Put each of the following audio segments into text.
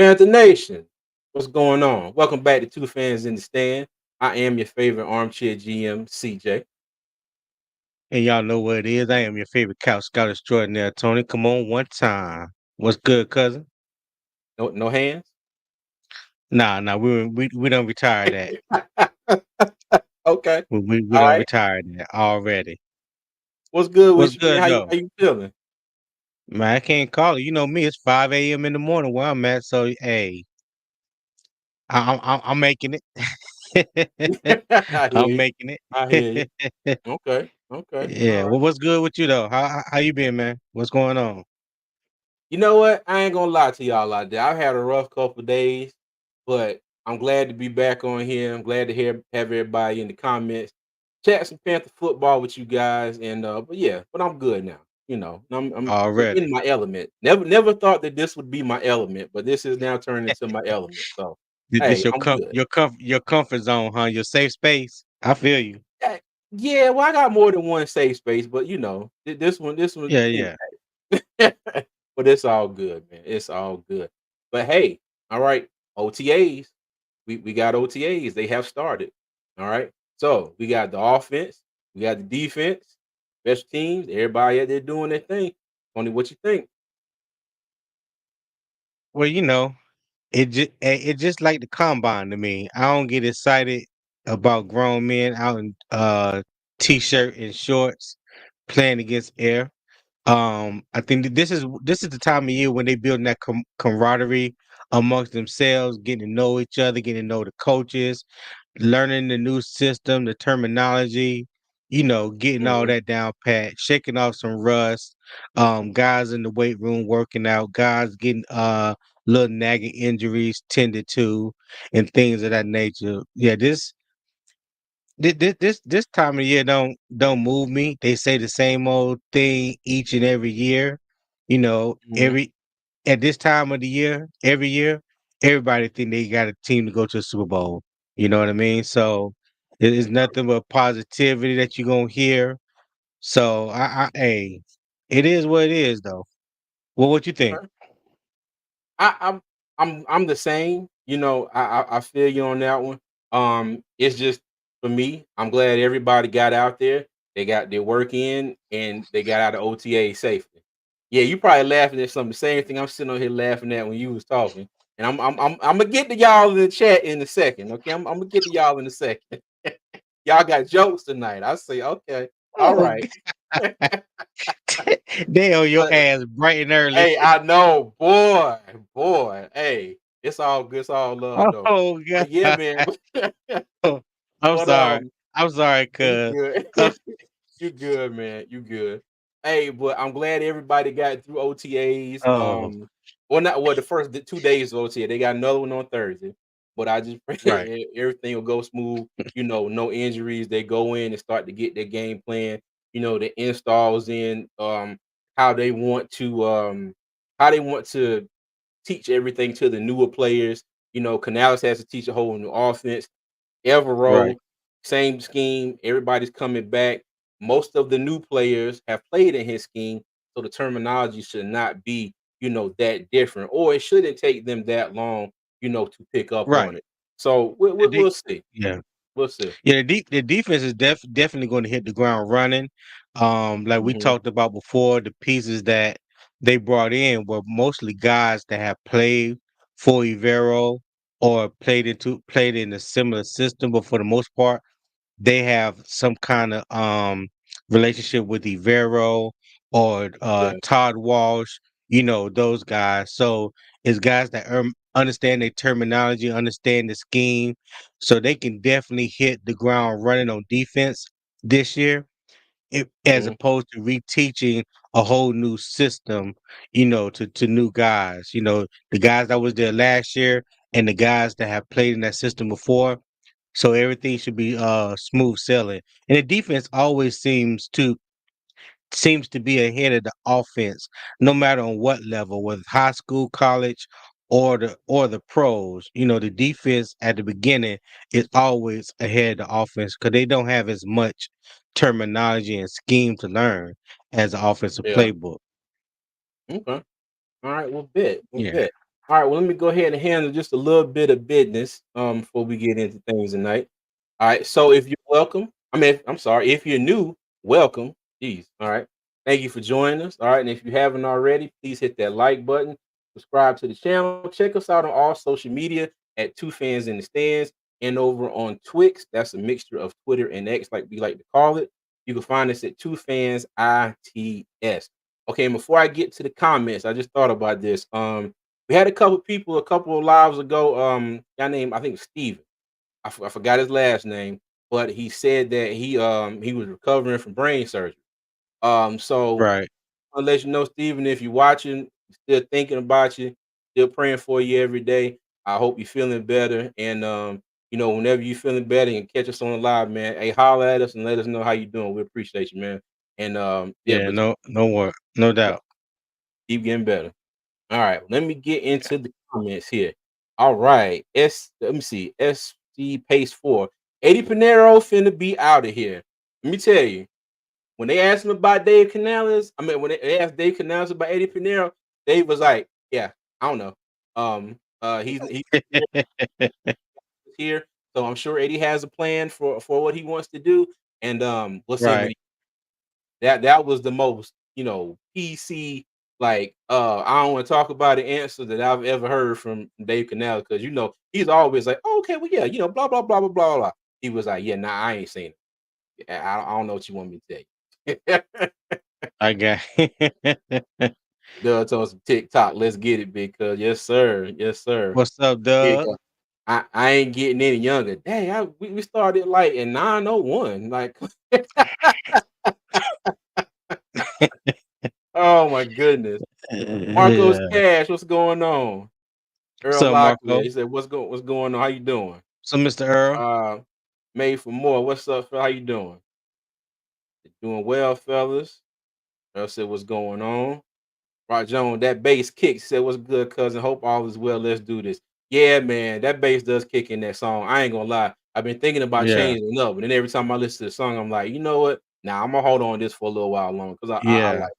Panther Nation, what's going on? Welcome back to Two Fans in the Stand. I am your favorite armchair GM, CJ. And y'all know what it is. I am your favorite couch scout extraordinaire, Tony. Come on one time. What's good, cousin? No hands? Nah, we don't retire that. Okay. We All don't right. retire that already. What's good What's with you, man? good though? How you feeling? Man, I can't call it. You know me, it's 5 a.m. in the morning where I'm at. So hey, I'm making it. I hear I'm you. making I hear you. it. Okay. Okay. All Yeah. right. Well, what's good with you though? How you been, man? What's going on? You know what? I ain't gonna lie to y'all out there. I've had a rough couple of days, but I'm glad to be back on here. I'm glad to have everybody in the comments. Chat some Panther football with you guys. And but I'm good now. I'm in Already. my element. Never thought that this would be my element, but this is now turned into my element. So This hey, I'm good. your comfort zone, huh? Your safe space. I feel you. Yeah, yeah, well, I got more than one safe space, but this one, Yeah, yeah. but it's all good, man. It's all good. But hey, all right, OTAs. We got OTAs. They have started. All right. So we got the offense, we got the defense, special teams, everybody out there doing their thing. Tony, what you think? Well, it just like the combine to me. I don't get excited about grown men out in t-shirt and shorts playing against air. I think that this is the time of year when they building that camaraderie amongst themselves, getting to know each other, getting to know the coaches, learning the new system, the terminology, getting all Mhm. that down pat, shaking off some rust. Guys in the weight room working out, guys getting little nagging injuries tended to, and things of that nature. Yeah, this time of year don't move me. They say the same old thing each and every year. Mhm. Every at this time of the year, every year, everybody think they got a team to go to the Super Bowl. You know what I mean? So it's nothing but positivity that you're gonna hear. So hey, it is what it is though. Well, what you think? Okay. I, I'm I'm the same. I feel you on that one. It's just for me. I'm glad everybody got out there. They got their work in and they got out of OTA safely. Yeah, you probably laughing at some of the same thing I'm sitting on here laughing at when you was talking. And I'm gonna get to y'all in the chat in a second. Okay, I'm gonna get to y'all in a second. Y'all got jokes tonight. I say okay, all Oh, right. they on your But ass bright and early. hey, I know, boy. Hey, it's all good. It's all love though. Oh But yeah, God. man. I'm But sorry. I'm sorry, you cuz. good. Uh, You good, man. You good. Hey, but I'm glad everybody got through OTAs. oh, Well, not well. The first 2 days of OTA, they got another one on Thursday. But I just pray right, everything will go smooth. No injuries. They go in and start to get their game plan. The installs in. How they want to teach everything to the newer players. Canales has to teach a whole new offense. right, Evero, same scheme. Everybody's coming back. Most of the new players have played in his scheme, so the terminology should not be, that different, or it shouldn't take them that long, to pick up on right. it. So The we'll de- see. yeah. We'll see. Yeah, the defense is definitely going to hit the ground running. Like we Mhm. talked about before, the pieces that they brought in were mostly guys that have played for Ivero or played in a similar system, but for the most part, they have some kind of relationship with Ivero or Yeah, Todd Walsh, those guys. So it's guys that understand their terminology, understand the scheme, so they can definitely hit the ground running on defense this year. As mhm, opposed to reteaching a whole new system, to new guys. The guys that was there last year and the guys that have played in that system before, so everything should be smooth sailing. And the defense always seems to be ahead of the offense, no matter on what level, whether it's high school, college, or the pros. The defense at the beginning is always ahead of the offense because they don't have as much terminology and scheme to learn as the offensive yeah. playbook. Okay. All right. We'll bet. We'll Yeah. bet. All right, well, let me go ahead and handle just a little bit of business before we get into things tonight. All right, so if you're welcome, I'm sorry, if you're new, welcome. Jeez, all right. Thank you for joining us. All right, and if you haven't already, please hit that like button, subscribe to the channel, check us out on all social media at Two Fans in the Stands and over on Twix. That's a mixture of Twitter and X, like we like to call it. You can find us at Two Fans ITS. Okay, and before I get to the comments, I just thought about this. We had a couple people a couple of lives ago. Guy named I think Steven. I forgot his last name, but he said that he was recovering from brain surgery. So Right. I'll let you know, Steven, if you're watching, still thinking about you, still praying for you every day. I hope you're feeling better. And whenever you're feeling better and catch us on the live, man, hey, holler at us and let us know how you doing. We appreciate you, man. And yeah, Yeah, but no yeah, doubt. keep getting better. All right, let me get into the comments here. All right, let me see. SC Pace 4. Eddie Pinero finna be out of here. Let me tell you, when they asked him about Dave Canales, when they asked Dave Canales about Eddie Pinero, Dave was like, "Yeah, I don't know. He's here, so I'm sure Eddie has a plan for what he wants to do, and we'll see him when Right. he that was the most, PC, like, I don't wanna talk about the answer that I've ever heard from Dave Canales because, he's always like, "Oh, okay, well, yeah, blah, blah, blah, blah, blah, blah." He was like, "Yeah, nah, I ain't seen it. I don't know what you want me to tell you." I got Doug told some TikTok, "Let's get it, because yes, sir. Yes, sir." What's up, Yeah, Doug? I ain't getting any younger. Dang, we started, like, in 901, like oh my goodness. Marcos Yeah. Cash, what's going on? What's Earl up, Locklear, Marco? he said, what's going on? How you doing?" So, Mr. Earl? Uh, Made for More, what's up, fella? How you doing? Doing well, fellas. Earl said, "What's going on?" Rock Jones, that bass kick, said, "What's good, cousin? Hope all is well. Let's do this." Yeah, man, that bass does kick in that song. I ain't gonna lie. I've been thinking about Yeah. changing it up, but then every time I listen to the song, I'm like, you know what? Nah, I'm gonna hold on to this for a little while longer because I Yeah. like it.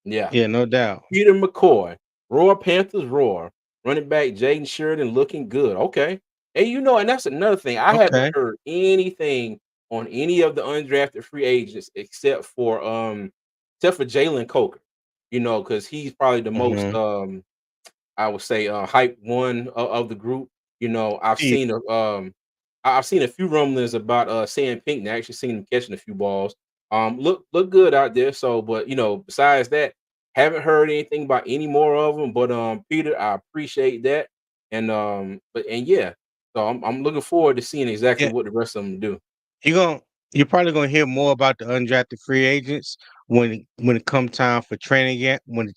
Yeah. Yeah, no doubt. Peter McCoy, Roar Panthers roar. Running back Jaden Sheridan looking good. Okay. And and that's another thing. I haven't Okay. heard anything on any of the undrafted free agents except for Jalen Coker. Because he's probably the most Mhm. I would say hype one of the group. I've Pete. seen I've seen a few rumblings about Sam Pinkney. I actually seen him catching a few balls. Look good out there. So, but besides that, haven't heard anything about any more of them. But Peter, I appreciate that. And yeah, so I'm looking forward to seeing exactly Yeah, what the rest of them do. you gon' you're probably gonna hear more about the undrafted free agents when it come time for training yet when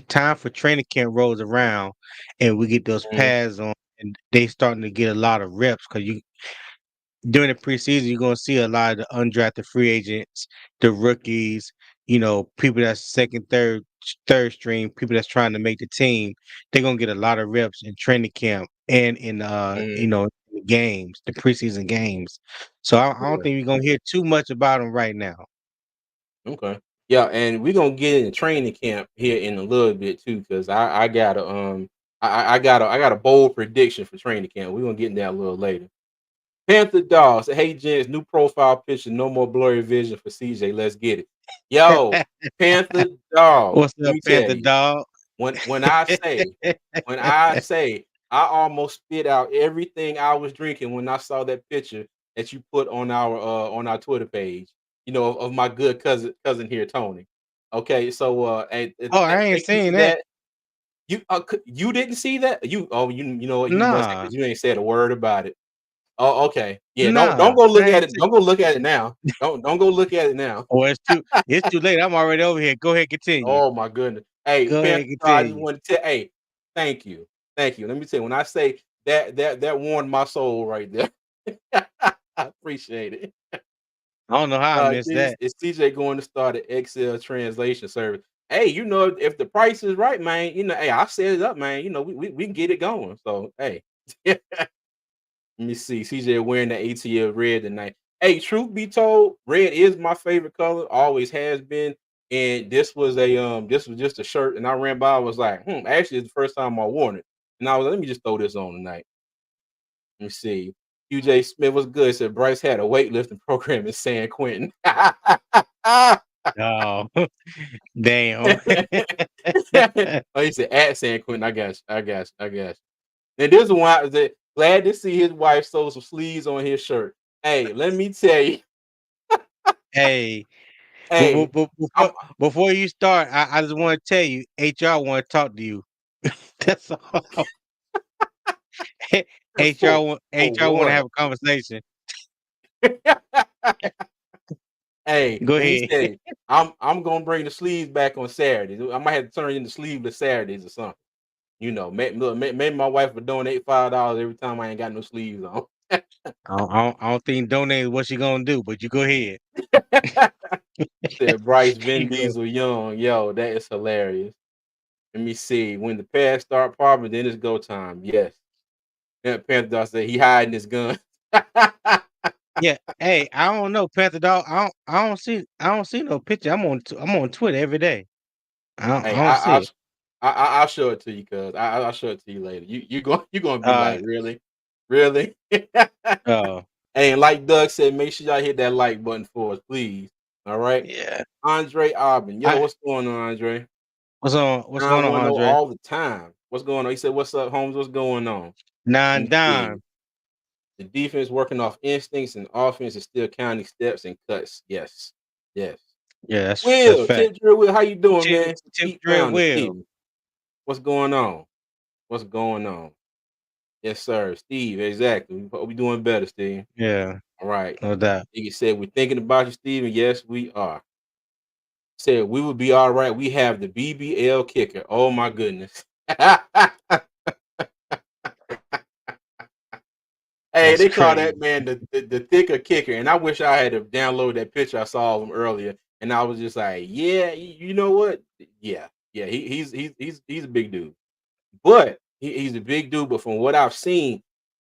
time for training camp rolls around and we get those Mhm, pads on and they starting to get a lot of reps because you during the preseason, you're gonna see a lot of the undrafted free agents, the rookies, people that's second, third string, people that's trying to make the team. They're gonna get a lot of reps in training camp and in mhm, the games, the preseason games. So I don't yeah. think we're gonna hear too much about them right now. Okay. Yeah, and we're gonna get in training camp here in a little bit too, because I got a I got a bold prediction for training camp. We're gonna get in that a little later. Panther Dog said, "Hey gents, new profile picture, no more blurry vision for CJ. Let's get it." Yo, Panther Dog, What's let up, me tell Panther you, Dog? when I say I almost spit out everything I was drinking when I saw that picture that you put on our Twitter page, of my good cousin here, Tony. Okay, so Oh, I ain't thank you seen for that. that. You didn't see that? You know what, you must have, Nah, because you ain't said a word about it. Oh, okay. Yeah, don't nah, go look I at ain't it. seen. Don't go look at it now. Don't go look at it now. Oh, it's too late. I'm already over here. Go ahead, continue. Oh my goodness. Hey, Go Panther, ahead, I just continue. want to tell. Hey, thank you, thank you. Let me tell you, when I say that warmed my soul right there. I appreciate it. I don't know how I missed that. Is CJ going to start an Excel translation service? Hey, if the price is right, man, hey, I set it up, man. We can get it going. So, hey, let me see. CJ wearing the ATL red tonight. Hey, truth be told, red is my favorite color. Always has been. and this was just a shirt, and I ran by. I was like, actually, it's the first time I worn it, and I was like, let me just throw this on tonight. Let me see. QJ Smith was good. Said Bryce had a weightlifting program in San Quentin. Oh, damn. Oh, he said at San Quentin. I got you. I got you. I got you. And this one that glad to see his wife sew some sleeves on his shirt. Hey, let me tell you. Hey, Hey, I'm before you start, I just want to tell you, HR want to talk to you. That's all. for HR want to what? have a conversation. Hey, Go let me ahead. tell you. I'm gonna bring the sleeves back on Saturdays. I might have to turn into sleeveless Saturdays or something. You know, maybe my wife would donate $5 every time I ain't got no sleeves on. I don't think donating what you gonna do, but you go ahead. Said Bryce Vin You go. Diesel Young. Yo, that is hilarious. Let me see. When the pads start popping, then it's go time. Yes. That Panther Dog said he hiding his gun. Yeah. Hey, I don't know, Panther Dog. I don't see no picture. I'm on Twitter every day. Hey, I don't see it. I'll show it to you, cuz I'll show it to you later. You gonna be Uh like, really, really? oh Hey, and like Doug said, make sure y'all hit that like button for us, please. All right, yeah. Andre Aubin, yo, I what's going on, Andre? what's I going on, want to know Andre? all the time. What's going on? He said, "What's up, Holmes? What's going on?" Let Nine me see. dime. The defense working off instincts, and offense is still counting steps and cuts. Yes, yes. Yeah, that's Will, fact. Tip Drill Will, how you doing, man? Tip Keep drill pounding, will. Steve. What's going on? What's going on? Yes, sir. Steve, exactly. We doing better, Steve. Yeah, All right. no doubt. You said we're thinking about you, Steve, and yes, we are. Said we would be all right. We have the BBL kicker. Oh my goodness. Hey, That's they call crazy. that man the thicker kicker, and I wish I had to download that picture I saw of him earlier, and I was just like, yeah, you know what? Yeah, yeah, he's a big dude. But he's a big dude, but from what I've seen,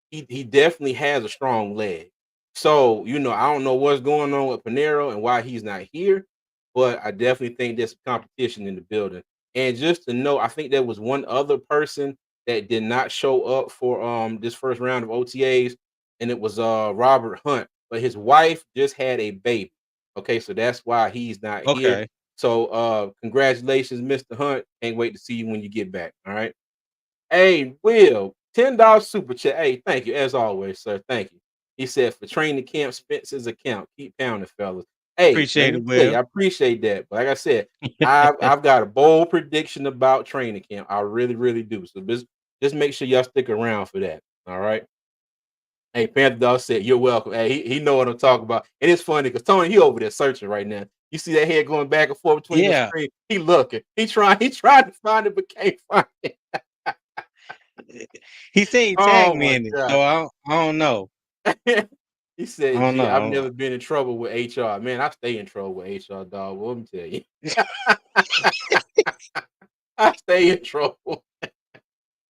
he definitely has a strong leg. So, I don't know what's going on with Panero and why he's not here, but I definitely think there's competition in the building. And just to know, I think there was one other person that did not show up for this first round of OTAs, and it was Robert Hunt, but his wife just had a baby. Okay, so that's why he's not here. Okay. So congratulations, Mr. Hunt. Can't wait to see you when you get back. All right. Hey, Will, $10 super chat. Hey, thank you as always, sir. Thank you. He said for training camp, Spencer's account. Keep pounding, fellas. Hey, let Appreciate me it, tell you, Will. I appreciate that. But like I said, I've got a bold prediction about training camp. I really, really do. So just make sure y'all stick around for that. All right. Hey, Panther Dog said, you're welcome. Hey, he know what I'm talking about. And it's funny because Tony, he over there searching right now. You see that head going back and forth between the Yeah. screen. He looking. He tried to find it, but can't find it. He said he tagged Oh me my in it, so god. I don't know. He I said, don't "Gee, know. I I've don't know. never been in trouble with HR." Man, I stay in trouble with HR, dog. Well, let me tell you. I stay in trouble.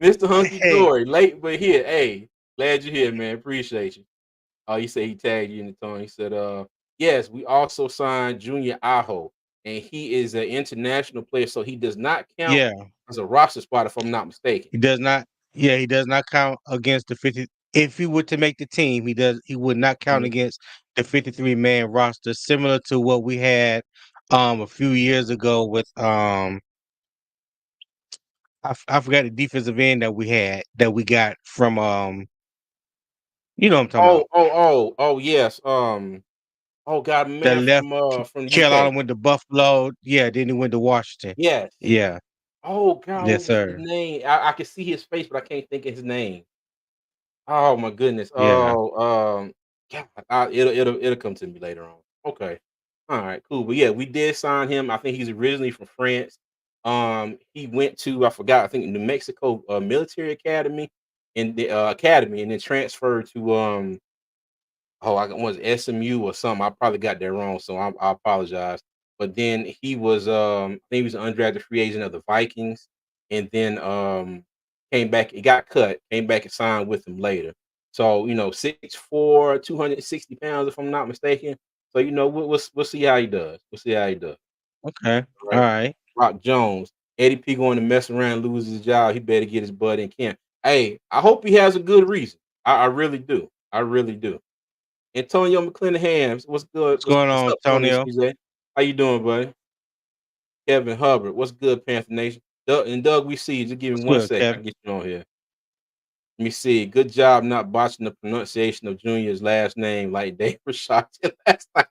Mr. Hunky Hey, Dory, late but here. Hey, glad you're here, man. Appreciate you. Oh, he said he tagged you in the tone. He said, yes, we also signed Junior Aho, and he is an international player, so he does not count yeah, as a roster spot, if I'm not mistaken." he does not. Yeah, he does not count against the 50. If he were to make the team, he would not count Mhm. against the 53-man roster, similar to what we had a few years ago with I forgot the defensive end that we had that we got from you know what I'm talking about. Yes. Oh God, That man left from the UK. Carolina went to Buffalo. Yeah, then he went to Washington. Yes. Yeah. Oh God, Yes, what was his sir. name? I can see his face, but I can't think of his name. Oh my goodness. Yeah. God, it'll come to me later on. Okay. All right, cool. But yeah, we did sign him. I think he's originally from France. He went to, I forgot, I think New Mexico Military Academy in the academy, and then transferred to I was SMU or something. I probably got that wrong, so I apologize. But then I think he was an undrafted free agent of the Vikings, and then came back. He got cut, came back and signed with them later. So 6'4", 260 pounds, if I'm not mistaken. So we'll see how he does. We'll see how he does. Okay. All Right. right. Rock Jones. Eddie P going to mess around, and lose his job. He better get his butt in camp. Hey, I hope he has a good reason. I really do. I really do. Antonio McClenahams, what's good? What's going What's on, up, Tony Antonio? CJ? How you doing, buddy? Kevin Hubbard, what's good, Panther Nation? Doug, we see you. Just give What's me one good, second. I Kevin? can get you on here. Let me see. Good job not botching the pronunciation of Junior's last name like Dave Rashad did last night.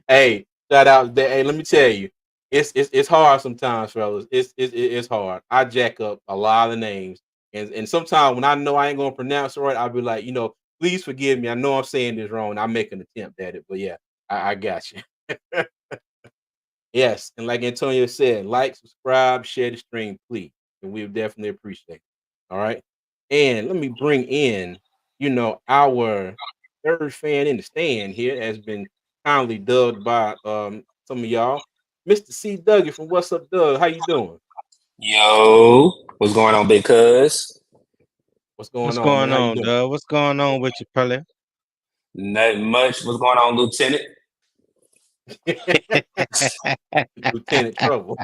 Hey, shout out. Hey, let me tell you, it's hard sometimes, fellas. It's hard. I jack up a lot of names, and sometimes when I know I ain't gonna pronounce it right, I'll be like, please forgive me. I know I'm saying this wrong. I make an attempt at it, but yeah, I got you. Yes, and like Antonio said, like, subscribe, share the stream, please, and we would definitely appreciate it. All right, and let me bring in, our third fan in the stand here has been kindly dubbed by some of y'all, Mr. C. Dougie from What's Up, Doug. How you doing? Yo, what's going on, big cuz? What's going What's on, man? going How you on, doing? Doug? What's going on with you, Pelly? Nothing much. What's going on, Lieutenant? Lieutenant Trouble.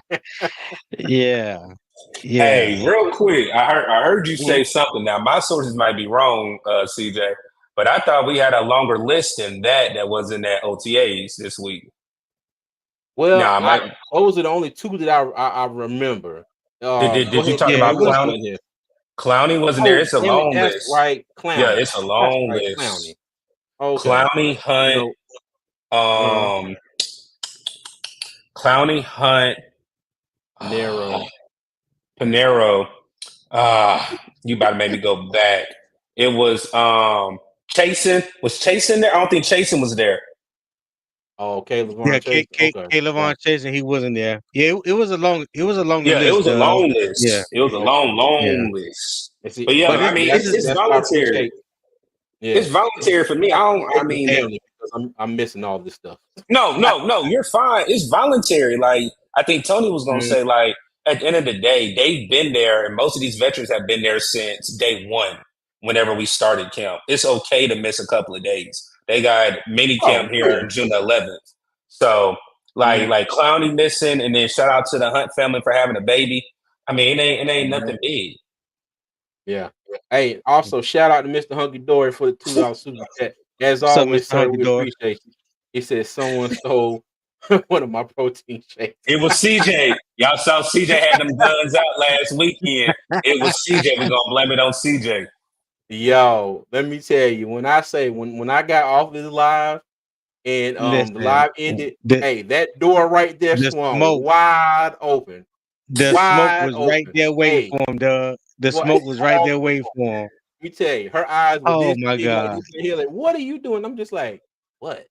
Yeah. Hey, Yeah. real quick, I heard you Mhm. say something. Now, my sources might be wrong, CJ, but I thought we had a longer list than that was in that OTAs this week. Well, Now, I might those are the only two that I remember. did, did, Go did you ahead, talk Yeah, Tony. it about was What's Clowney? on here? Clowney wasn't there. Oh, It's a damn it, long that's list. right, Yeah, Clowney. it's a That's long right, list. Clowney. Okay. Clowney, You Hunt, know, uh-huh. um, Clowney, Hunt, Narrow. Panero. You about to make me go back. It was Chasen. Was Chasen there? I don't think Chasen was there. Oh, Caleb yeah, Von Chase. Okay, Levon gotcha. Chase, and he wasn't there. Yeah, it was a longer Yeah, it list, was a Doug. long Yeah, list. It was a Okay. yeah. long list. And see, But yeah, But I it, mean, it that's it's just that's what I voluntary. appreciate. Yeah, It's voluntary for me. I don't. I appreciate you mean, hey, telling me because I'm missing all this stuff. no. You're fine. It's voluntary. Like I think Tony was gonna Mhm. say. Like at the end of the day, they've been there, and most of these veterans have been there since day one. Whenever we started camp, it's okay to miss a couple of days. They got mini Oh camp here yeah. on June 11th. So Mhm. like Clowney missing, and then shout out to the Hunt family for having a baby. I mean, it ain't Mhm. nothing big. Yeah. Hey, also shout out to Mr. Hunky Dory for the $2 super chat. As what's up, always, Mr. sir, Hunky we Door? appreciate you. He said someone stole one of my protein shakes. It was CJ. Y'all saw CJ had them guns out last weekend. It was CJ. We're gonna blame it on CJ. Yo, let me tell you, when I say when I got off this live and the Listen, live ended, the hey, that door right there the swung smoke, wide open. the smoke Wide was right open. there waiting Hey, for him, Doug. The boy, smoke was right there waiting for him. let me tell you, her eyes were Oh this my big, like God. this right here. Like, what are you doing? I'm just like, what?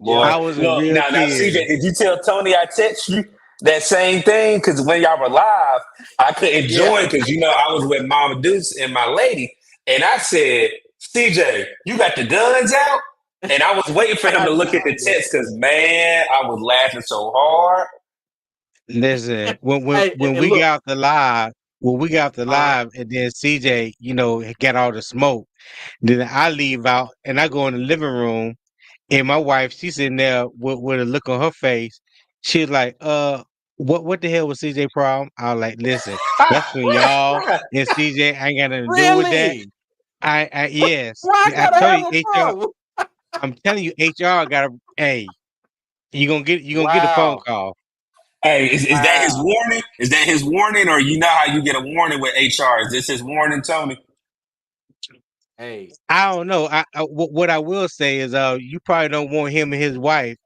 Boy, I Yo, was in look real now, CJ, tears. did you tell Tony I text you that same thing? Because when y'all were live, I couldn't yeah. join because I was with Mama Deuce and my lady, and I said, CJ, you got the guns out, and I was waiting for him I to look did at the see that. text because man, I was laughing so hard. Listen, Hey, when and we look, got off the live, uh, and then CJ, got all the smoke. Then I leave out and I go in the living room, and my wife, she's sitting there with a look on her face. She's like, what the hell was CJ problem? I was like, listen, that's when y'all and CJ ain't got nothing to do with that. really? Yes. Why I I gotta told have you, a HR, problem? I'm telling you, HR got a, hey, you gonna get a phone Wow, call. Hey, is that his wow. warning? Is that his warning, or you know how you get a warning with HR? Is this his warning, Tony? Hey, I don't know. What I will say is, you probably don't want him and his wife.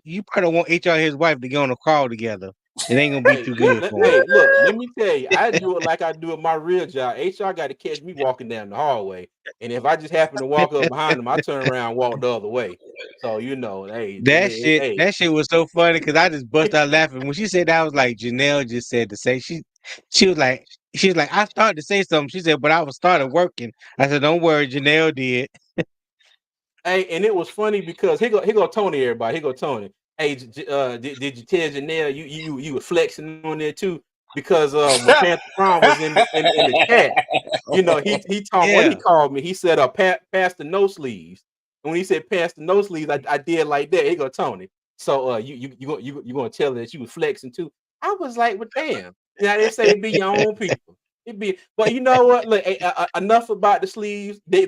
You probably don't want HR and his wife to get on a call together. It ain't gonna be hey, too good for him. hey, look, let me tell you, I do it like I do at my real job. HR got to catch me walking down the hallway, and if I just happen to walk up behind them, I turn around, and walk the other way. So hey, hey, That shit was so funny because I just bust out laughing when she said that. I was like, Janelle just said to say she was like I started to say something. She said, but I was started working. I said, don't worry, Janelle did. hey, and it was funny because here go Tony, everybody, here go Tony. Hey, did you tell Janelle you were flexing on there too? Because when Panther Brown was in the chat, he talked. What he Yeah, called me? He said, "Past the no sleeves." And when he said pants to no sleeves, I did like that. He go, Tony. So you gonna tell her that you was flexing too? I was like, well, damn. Yeah, they say it be your own people. It be, but you know what? Look, enough about the sleeves. They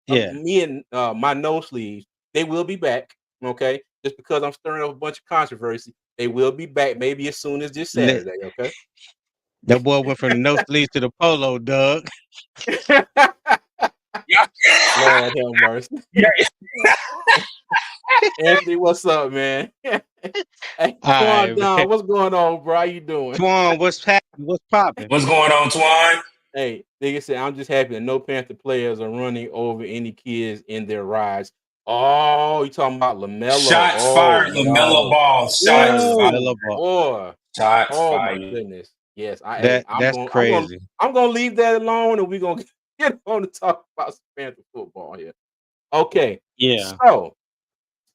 Yeah. me and my no sleeves, they will be back. Okay, just because I'm stirring up a bunch of controversy, they will be back maybe as soon as this Let, Saturday. Okay. that boy went from the no sleeves to the polo, Doug. Yeah, Lord have mercy. yeah. Anthony, what's up, man? Hey, All right, Twan man. Don, what's going on, bro? How you doing? Twan, what's happening? What's popping? What's going on, Twan? Hey, nigga said, I'm just happy that no Panther players are running over any kids in their rides. Oh, you talking about LaMelo? Shots Oh fired, LaMelo no. Ball. Shots Oh, fired. Ooh, Melo Ball. boy. Shots Oh my fired. goodness. Yes, That's crazy. I'm gonna leave that alone and we're gonna get on to talk about some Panther football here. Okay. Yeah. So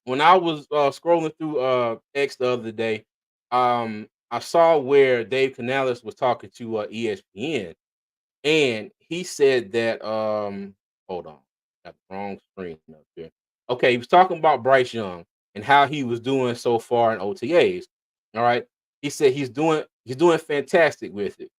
when I was scrolling through X the other day, I saw where Dave Canales was talking to ESPN, and he said that hold on, got the wrong screen up here. Okay, he was talking about Bryce Young and how he was doing so far in OTAs. All right. He said he's doing fantastic with it.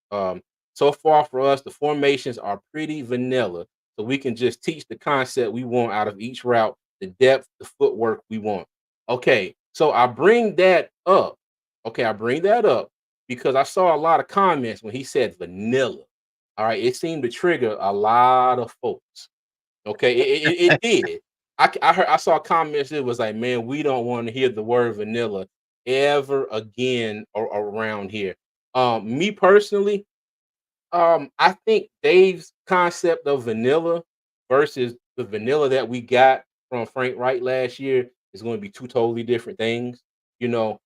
So far for us, the formations are pretty vanilla. So we can just teach the concept we want out of each route, the depth, the footwork we want. Okay, so I bring that up. Okay, I bring that up because I saw a lot of comments when he said vanilla. All right, it seemed to trigger a lot of folks. Okay, it did. I saw comments. It was like, man, we don't want to hear the word vanilla ever again around here. Me personally, I think Dave's concept of vanilla versus the vanilla that we got from Frank Wright last year is going to be two totally different things. You know,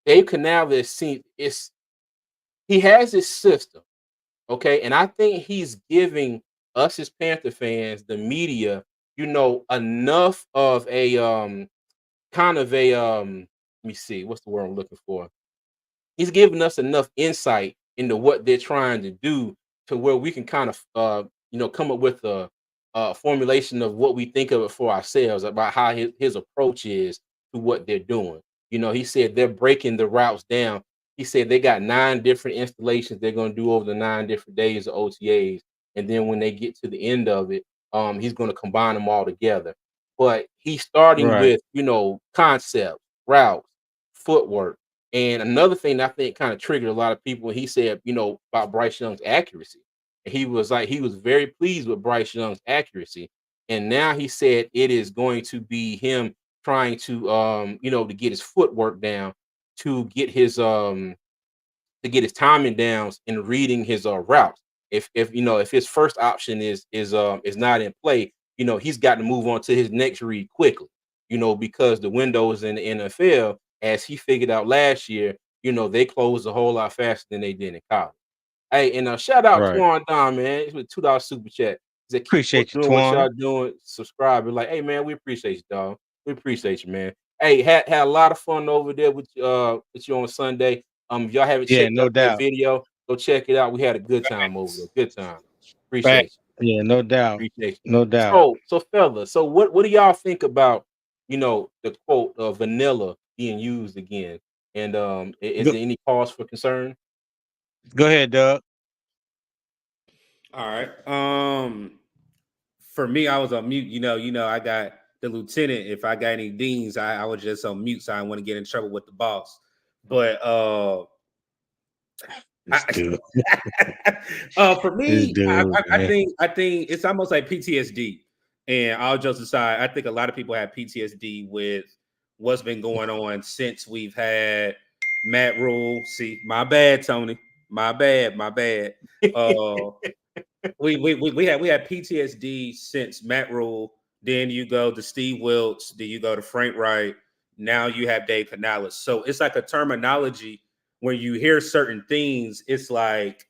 Dave Canales seems it's he has his system. Okay, and I think he's giving us as Panther fans, the media, enough of a kind of a let me see, what's the word I'm looking for? He's giving us enough insight into what they're trying to do to where we can kind of come up with a formulation of what we think of it for ourselves about how his approach is to what they're doing. He said they're breaking the routes down. He said they got 9 different installations they're going to do over the 9 different days of OTAs, and then when they get to the end of it, he's going to combine them all together. But he's starting Right. with concepts, routes, footwork, and another thing that I think kind of triggered a lot of people, he said, about Bryce Young's accuracy. And he was like, he was very pleased with Bryce Young's accuracy. And now he said it is going to be him trying to get his footwork down, to get his timing downs in reading his routes. If his first option is not in play, he's got to move on to his next read quickly. Because the windows in the NFL, as he figured out last year, they closed a whole lot faster than they did in college. Hey, and shout out to Right. Twan Don, man. It's with $2 super chat. He said, keep Appreciate you, doing what Twan. y'all doing. Subscribe. Be like, hey man, we appreciate you, dog. We appreciate you, man. Hey, had a lot of fun over there with you on Sunday. If y'all haven't Yeah, checked no out that doubt. video, go check it out. We had a good time over there. Good time. Right. Appreciate Yeah, no doubt. you. Appreciate you. No doubt. So fellas, so what do y'all think about the quote vanilla being used again? And is Go, there any cause for concern? go ahead, Doug. All right. For me, I was on mute. I got the lieutenant. If I got any deans, I was just on mute, so I want to get in trouble with the boss. But This dude. for This me, dude, man. I think it's almost like PTSD. And all jokes aside, I think a lot of people have PTSD with what's been going on since we've had Matt Rule. See, my bad, Tony. My bad. My bad. Uh, we had PTSD since Matt Rule. Then you go to Steve Wilkes. Then you go to Frank Wright. Now you have Dave Canales. So it's like a terminology when you hear certain things. It's like,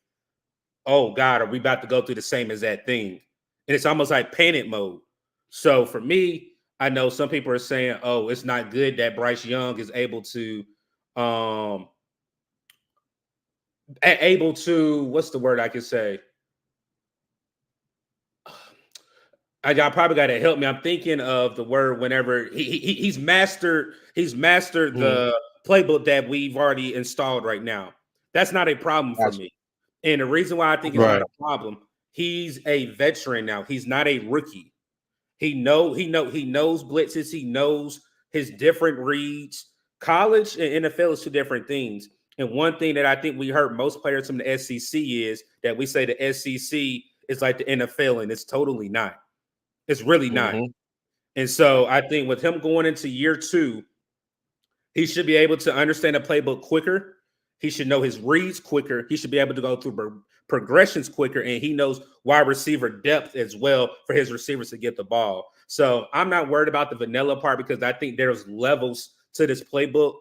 oh God, are we about to go through the same as that thing? And it's almost like panic mode. So for me, I know some people are saying, oh, it's not good that Bryce Young is um able to what's the word I can say? y'all probably got to help me. I'm thinking of the word whenever he's mastered Mhm. the playbook that we've already installed right now. That's not a problem for Gotcha. me. And the reason why I think it's Okay. not Right. a problem, he's a veteran now. He's not a rookie. He knows blitzes. He knows his different reads. College and NFL is two different things. And one thing that I think we heard most players from the SEC is that we say the SEC is like the NFL, and it's totally not. It's really not. Mhm. And so I think with him going into year two, he should be able to understand the playbook quicker. He should know his reads quicker. He should be able to go through progressions quicker, and he knows wide receiver depth as well for his receivers to get the ball. So I'm not worried about the vanilla part because I think there's levels to this playbook.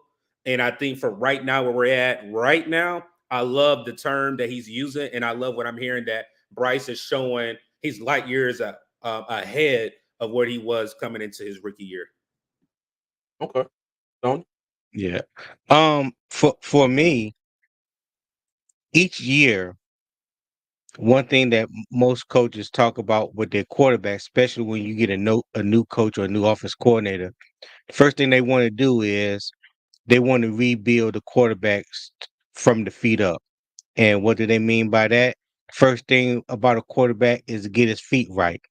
And I think for right now, where we're at right now, I love the term that he's using, and I love what I'm hearing that Bryce is showing. He's light years ahead of where he was coming into his rookie year. Okay. Tony? Yeah. For me, each year, one thing that most coaches talk about with their quarterback, especially when you get a new coach or a new offense coordinator, the first thing they want to do is they want to rebuild the quarterbacks from the feet up. And what do they mean by that? First thing about a quarterback is to get his feet right.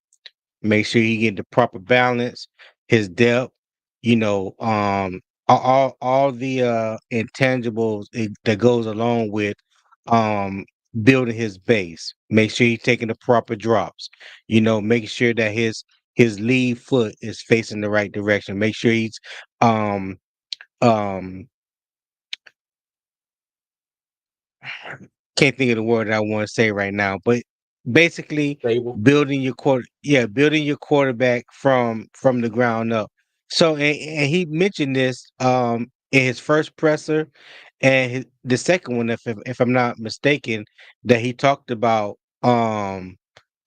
Make sure he get the proper balance, his depth, you know, all the intangibles that goes along with um building his base. Make sure he's taking the proper drops. You know, making sure that his lead foot is facing the right direction. Make sure he's um um can't think of the word I want to say right now, but basically Stable. building your quarterback from the ground up. So and he mentioned this in his first presser and the second one, if I'm not mistaken, that he talked about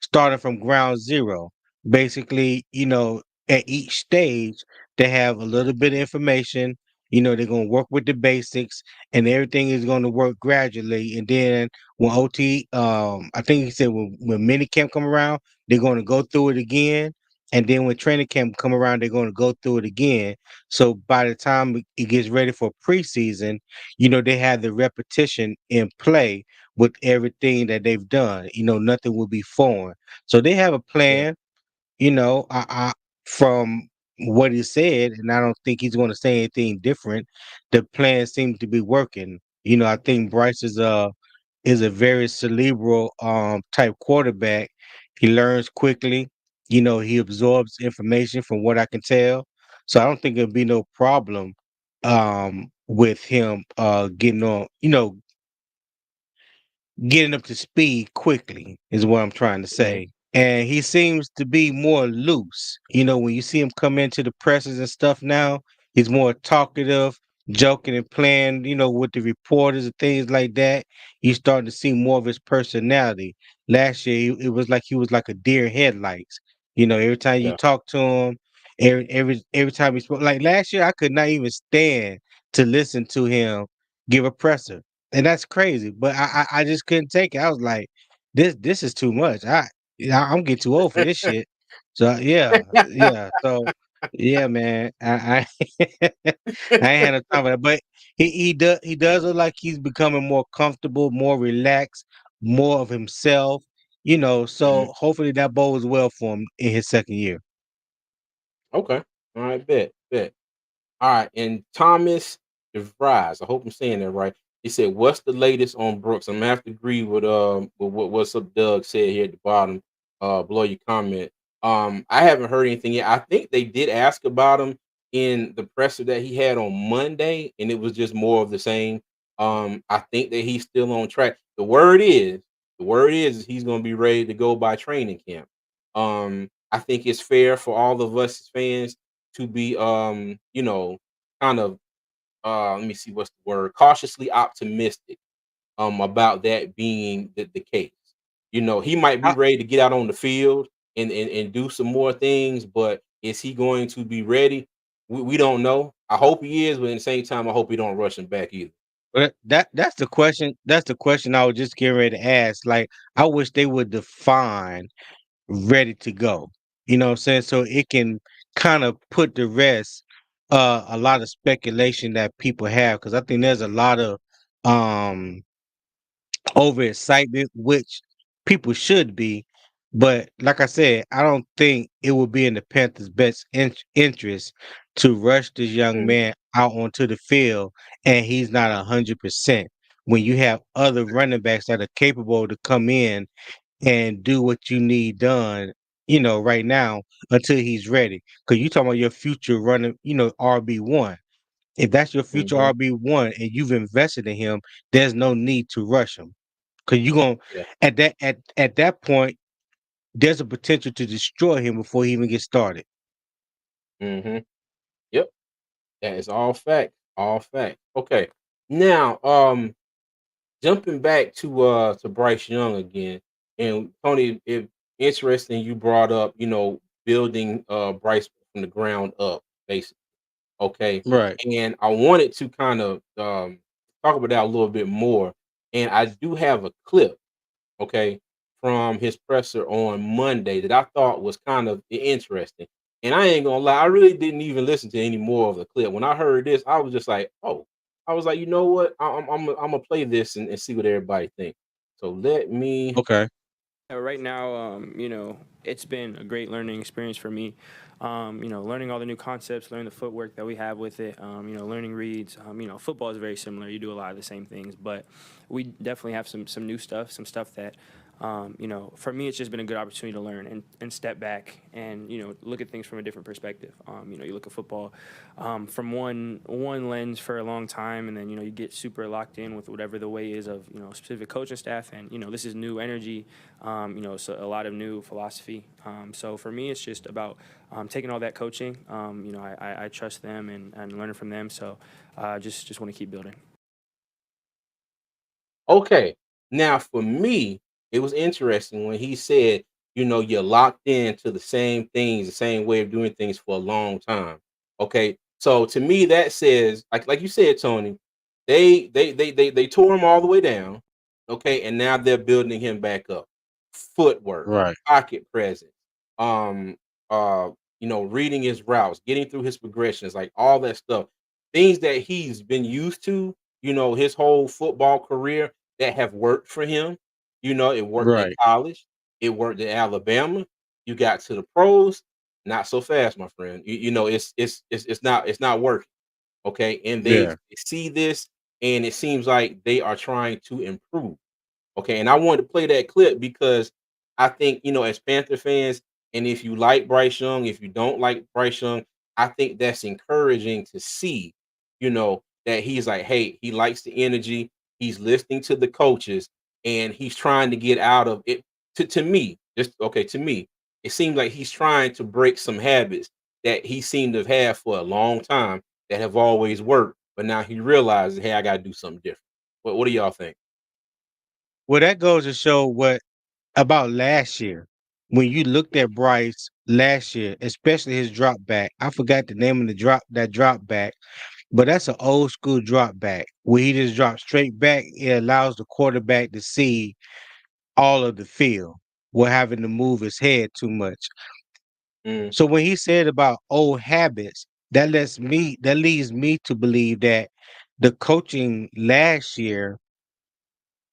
starting from ground zero. Basically, you know, at each stage they have a little bit of information. You know, they're gonna work with the basics and everything is going to work gradually. And then when I think he said when mini camp come around, they're going to go through it again. And then when training camp come around, they're going to go through it again. So by the time it gets ready for preseason, you know, they have the repetition in play with everything that they've done. You know, nothing will be foreign. So they have a Yeah. plan. You know, from what he said, and I don't think he's going to say anything different. The plan seems to be working. You know, I think Bryce is a very cerebral type quarterback. He learns quickly. You know, he absorbs information from what I can tell. So I don't think there'll be no problem with him getting on, you know, getting up to speed quickly is what I'm trying to Mhm. say. And he seems to be more loose. You know, when you see him come into the presses and stuff now, he's more talkative, joking and playing, you know, with the reporters and things like that. You starting to see more of his personality. Last year, it was like he was like a deer in headlights. You know, every time you Yeah. talk to him, every time he spoke, like last year, I could not even stand to listen to him give a presser and that's crazy. But I just couldn't take it. I was like, this is too much. I'm getting too old for this shit. So yeah. So yeah, man. I I ain't had no time for that. But he does look like he's becoming more comfortable, more relaxed, more of himself. You know, Mhm. so hopefully that bodes well for him in his second year. Okay. All right. Bet. Bet. All right, and Thomas DeVries, I hope I'm saying that right. He said, "What's the latest on Brooks?" I'm gonna have to agree with what's up. Doug said here at the bottom. Below your comment. I haven't heard anything yet. I think they did ask about him in the presser that he had on Monday, and it was just more of the same. I think that he's still on track. The word is he's gonna be ready to go by training camp. I think it's fair for all of us as fans to be kind of let me see what's the word, cautiously optimistic about that being the case. You know, he might be I, ready to get out on the field and do some more things, but is he going to be ready? We don't know. I hope he is, but at the same time, I hope he don't rush him back either. but that's the question. That's the question I was just getting ready to ask. Like, I wish they would define ready to go. You know what I'm saying? So it can kind of put to rest a lot of speculation that people have, because I think there's a lot of um overexcitement, which people should be. But like I said, I don't think it would be in the Panthers' best interest to rush this young Mm, man out onto the field and he's not 100%. When you have other running backs that are capable to come in and do what you need done, right now until he's ready. Because you talking about your future running, RB1. If that's your future mhm, RB1 and you've invested in him, there's no need to rush him. Cause you're gonna yeah, at that point, there's a potential to destroy him before he even gets started. mhm, yep, that is all fact, all fact. Okay, now, jumping back to Bryce Young again, and Tony, if interesting, you brought up, building Bryce from the ground up, basically. Okay, Right. and I wanted to kind of talk about that a little bit more, and I do have a clip, okay, from his presser on Monday that I thought was kind of interesting. And I ain't gonna lie, I really didn't even listen to any more of the clip. When I heard this, I was just like, oh, I was like, you know what? I'm gonna play this and see what everybody thinks. So let me. Okay. Right now, it's been a great learning experience for me. Learning all the new concepts, learning the footwork that we have with it. Learning reads. Football is very similar. You do a lot of the same things, but we definitely have some new stuff, some stuff that. For me, it's just been a good opportunity to learn and step back and look at things from a different perspective. You look at football from one lens for a long time, and then you get super locked in with whatever the way is of specific coaching staff, and this is new energy, so a lot of new philosophy. So for me, it's just about taking all that coaching. I trust them and learning from them. So just want to keep building. Okay. Now, for me, it was interesting when he said, you're locked into the same things, the same way of doing things for a long time. Okay. So to me, that says, like you said, Tony, they tore him all the way down. Okay. And now they're building him back up. Footwork, Right. pocket presence, um, uh, reading his routes, getting through his progressions, like all that stuff. Things that he's been used to, his whole football career that have worked for him. It worked in Right. college, it worked in Alabama. You got to the pros, not so fast, my friend. It's not working. Okay, and they Yeah. see this, and it seems like they are trying to improve. Okay, and I wanted to play that clip because I think, as Panther fans, and if you like Bryce Young, if you don't like Bryce Young, I think that's encouraging to see, that he's like, hey, he likes the energy, he's listening to the coaches, and he's trying to get out of it. To me, just okay, to me, it seems like he's trying to break some habits that he seemed to have had for a long time that have always worked, but now he realizes, hey, I gotta do something different. What do y'all think? Well, that goes to show what about last year. When you looked at Bryce last year, especially his drop back, I forgot the name of that drop back, but that's an old school drop back where he just drops straight back. It allows the quarterback to see all of the field without having to move his head too much. Mm, So when he said about old habits, that leads me to believe that the coaching last year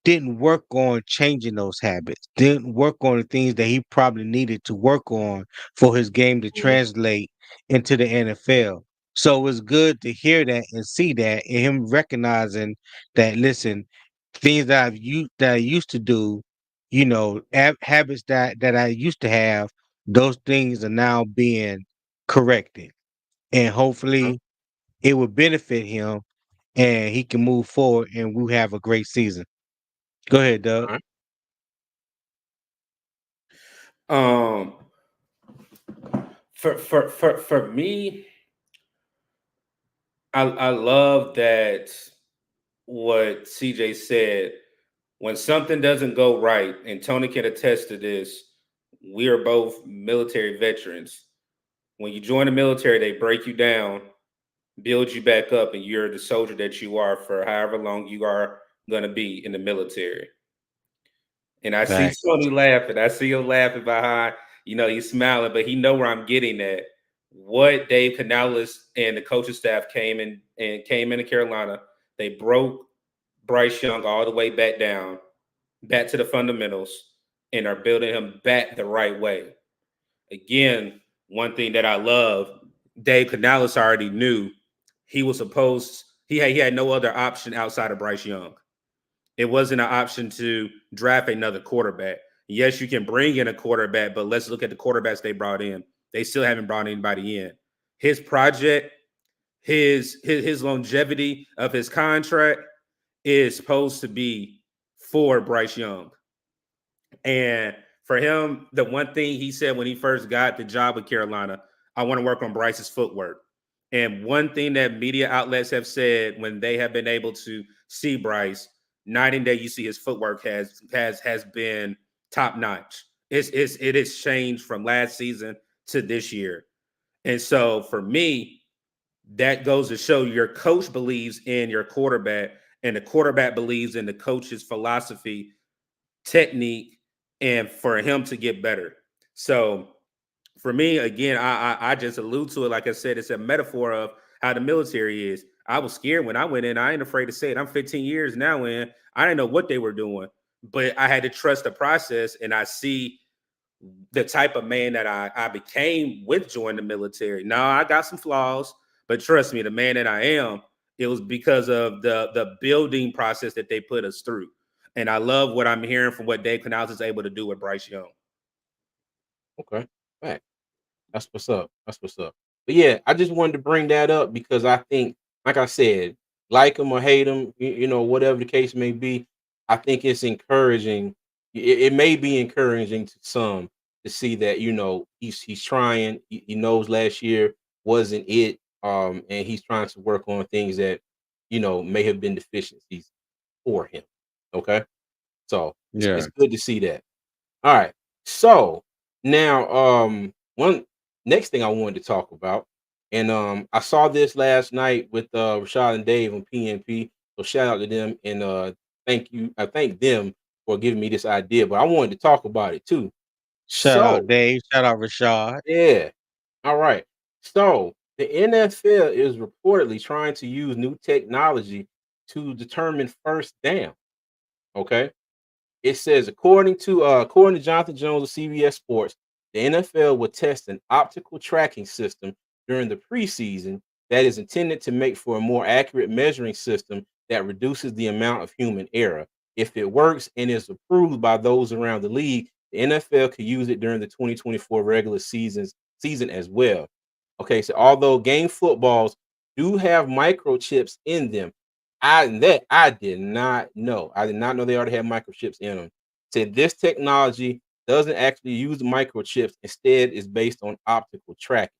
didn't work on changing those habits, didn't work on the things that he probably needed to work on for his game to mhm, translate into the NFL. So it was good to hear that and see that, and him recognizing that, listen, things that I used to do, habits that I used to have, those things are now being corrected, and mhm. hopefully it will benefit him, and he can move forward, and we'll have a great season. Go ahead, Doug. Alright, Um, for me, I love that what CJ said. When something doesn't go right, and Tony can attest to this, we are both military veterans. When you join the military, they break you down, build you back up, and you're the soldier that you are for however long you are going to be in the military. And I see Facts. Tony laughing. I see him laughing behind. He's smiling, but he know where I'm getting at. What Dave Canales and the coaching staff came into Carolina. They broke Bryce Young all the way back to the fundamentals, and are building him back the right way. Again, one thing that I love, Dave Canales already knew he had no other option outside of Bryce Young. It wasn't an option to draft another quarterback. Yes, you can bring in a quarterback, but let's look at the quarterbacks they brought in. They still haven't brought anybody in. His project, his longevity of his contract is supposed to be for Bryce Young. And for him, the one thing he said when he first got the job with Carolina, I want to work on Bryce's footwork. And one thing that media outlets have said when they have been able to see Bryce, night and day, you see his footwork has been top notch. It has changed from last season to this year. And so for me, that goes to show your coach believes in your quarterback, and the quarterback believes in the coach's philosophy, technique, and for him to get better. So for me, again, I just allude to it. Like I said, it's a metaphor of how the military is. I was scared when I went in. I ain't afraid to say it. I'm 15 years now in. I didn't know what they were doing, but I had to trust the process, and I see the type of man that I became with joining the military. Now I got some flaws, but trust me, the man that I am, it was because of the building process that they put us through. And I love what I'm hearing from what Dave Canales is able to do with Bryce Young. Okay. Right. That's what's up. That's what's up. But yeah, I just wanted to bring that up because I think, like I said, like him or hate him, whatever the case may be, I think it's encouraging. It may be encouraging to some to see that he's trying. He knows last year wasn't it, and he's trying to work on things that may have been deficiencies for him. Okay, so it's Yeah. good to see that. All right. So now, one next thing I wanted to talk about, and I saw this last night with Rashad and Dave on PNP. So shout out to them, and thank you. I thank them for giving me this idea, but I wanted to talk about it too. Shout out So Dave. Shout out Rashad. yeah, all right. So the NFL is reportedly trying to use new technology to determine first down. Okay. It says, according to Jonathan Jones of CBS Sports, the NFL will test an optical tracking system during the preseason that is intended to make for a more accurate measuring system that reduces the amount of human error. If it works and is approved by those around the league, the NFL could use it during the 2024 regular season as well. Okay, so although game footballs do have microchips in them, I did not know. I did not know they already had microchips in them. Said this technology doesn't actually use microchips. Instead, is based on optical tracking.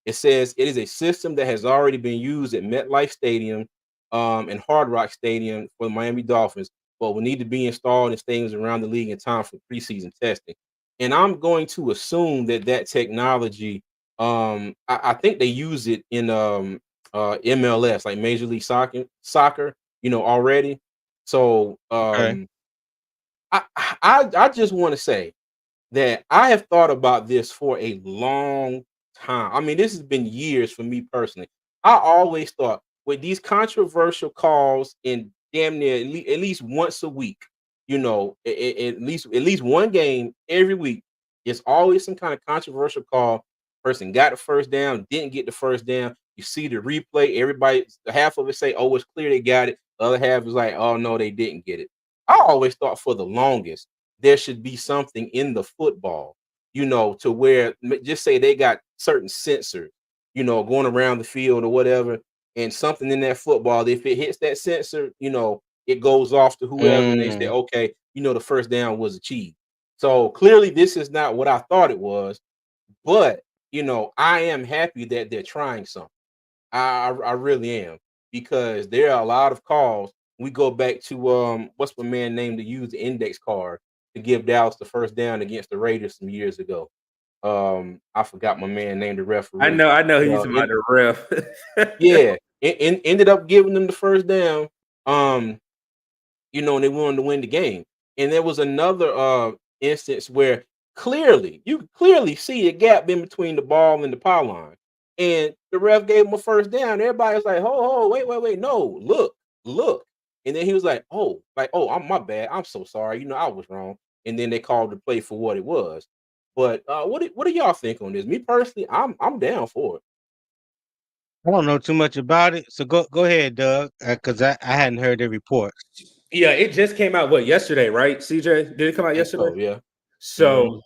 It says it is a system that has already been used at MetLife Stadium, and Hard Rock Stadium for the Miami Dolphins, but will need to be installed in stadiums around the league in time for preseason testing. And I'm going to assume that technology, I think they use it in MLS, like Major League Soccer, already. So Okay. I just want to say that I have thought about this for a long time. I mean, this has been years for me personally. I always thought with these controversial calls in damn near at least once a week, at least one game every week, it's always some kind of controversial call. Person got the first down, didn't get the first down. You see the replay, everybody, half of it say, "Oh, it's clear they got it." The other half is like, "Oh no, they didn't get it." I always thought for the longest there should be something in the football, to where just say they got certain sensors, going around the field or whatever, and something in that football, if it hits that sensor, it goes off to whoever, and they say, Mm. okay, the first down was achieved. So clearly, this is not what I thought it was, but I am happy that they're trying something. I really am, because there are a lot of calls. We go back to what's my man name to use the index card to give Dallas the first down against the Raiders some years ago. I forgot my man named the referee. I know he's Uh, about in, the ref. yeah, ended up giving them the first down. Um, and they wanted to win the game. And there was another instance where You could clearly see a gap in between the ball and the pylon. And the ref gave him a first down. Everybody was like, "Ho, wait, no, look." And then he was like, oh, I'm my bad. I'm so sorry. I was wrong." And then they called the play for what it was. But what do y'all think on this? Me personally, I'm down for it. I don't know too much about it, so go ahead, Doug, because I hadn't heard the report. Yeah, it just came out yesterday, right? CJ, did it come out I think yesterday? so, yeah. So,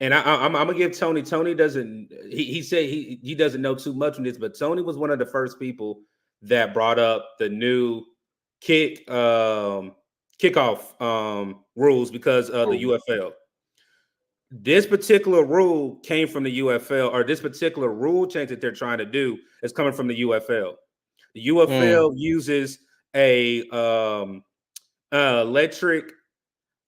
and I'm gonna give Tony. Tony doesn't. He said he doesn't know too much on this, but Tony was one of the first people that brought up the new kickoff rules because of the UFL. This particular rule came from the UFL, or this particular rule change that they're trying to do is coming from the UFL. The UFL uses a electric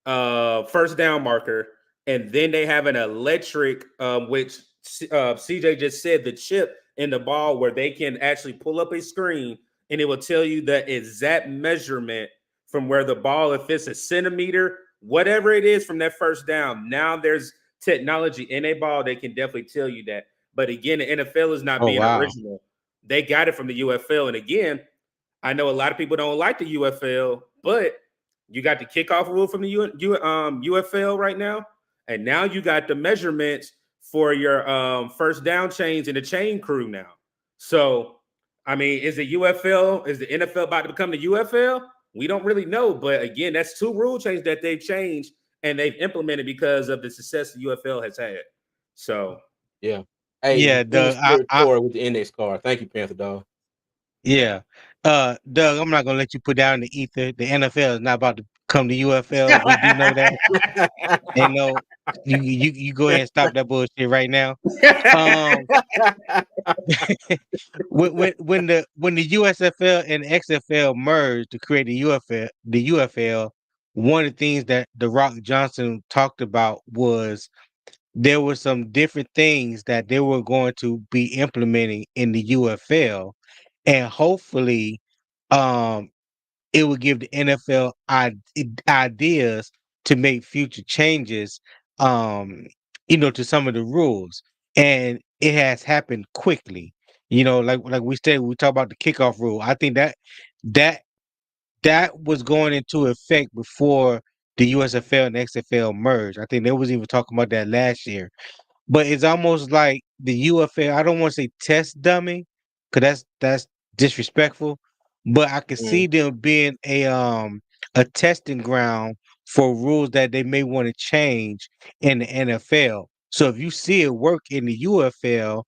first down marker, and then they have an electric, which CJ just said, the chip in the ball where they can actually pull up a screen and it will tell you the exact measurement from where the ball, if it's a centimeter, whatever it is from that first down. Now there's technology in a ball that can definitely tell you that. But again, the NFL is not Oh being wow! original. They got it from the UFL. And again, I know a lot of people don't like the UFL, but you got the kickoff rule from the UFL right now, and now you got the measurements for your first down chains and the chain crew now. So, I mean, is the NFL about to become the UFL? We don't really know, but again, that's two rule changes that they've changed and they've implemented because of the success the UFL has had. So, yeah. Hey, Yeah, the Doug. Queen Spirit Tour with the index card. Thank you, Panther Dog. Yeah, Doug. I'm not gonna let you put down the ether. The NFL is not about to come to UFL. We do know that. And no, you go ahead and stop that bullshit right now. Um, when the USFL and XFL merged to create the UFL, one of the things that the Rock Johnson talked about was there were some different things that they were going to be implementing in the UFL, and hopefully, um, it would give the NFL ideas to make future changes, um, to some of the rules. And it has happened quickly. Like we said, we talk about the kickoff rule. I think that that was going into effect before the USFL and XFL merged. I think they was even talking about that last year. But it's almost like the UFL. I don't want to say test dummy, because that's disrespectful. But I can see them being a testing ground for rules that they may want to change in the NFL. So if you see it work in the UFL,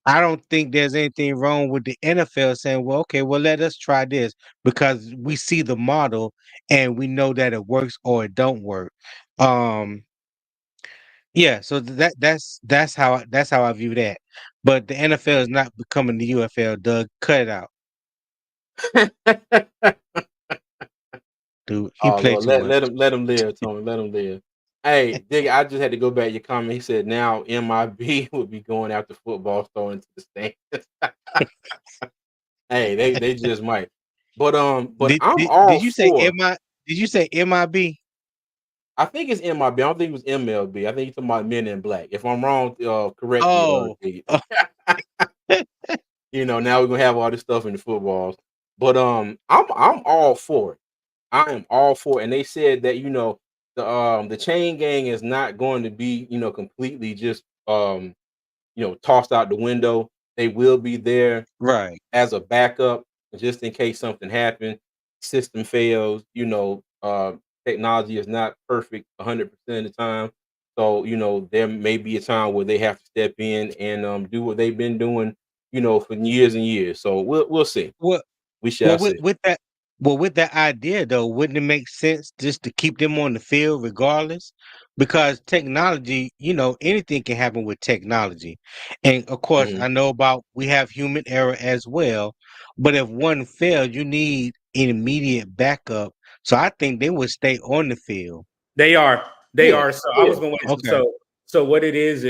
I don't think there's anything wrong with the NFL saying, "Well, okay, well let us try this," because we see the model and we know that it works or it don't work. Um, yeah, so that's how I view that. But the NFL is not becoming the UFL, Doug. Cut it out, dude. He Oh played Lord, too let much. him live, Tony. Let him live. Hey, Dig, I just had to go back to your comment. He said now MIB would be going after football throwing to the stands. Hey, they just might. But Did, I'm did, all did you say for. MI? Did you say MIB? I think it's MIB. I don't think it was MLB. I think you're talking about Men in Black. If I'm wrong, correct me, Oh, Dig. Now we're gonna have all this stuff in the footballs. But I'm all for it. I am all for it. And they said that the chain gang is not going to be completely just tossed out the window. They will be there right. as a backup just in case something happens, system fails. Technology is not perfect 100% of the time. So there may be a time where they have to step in and do what they've been doing for years and years. So we'll see. Well, We well, shall with, see. with that, with that idea though, wouldn't it make sense just to keep them on the field regardless? Because technology, anything can happen with technology, and of course, Mhm. I know about we have human error as well. But if one fails, you need an immediate backup. So I think they would stay on the field. they are. They Yeah, are. So I yeah. was going to wait. Okay. So what it is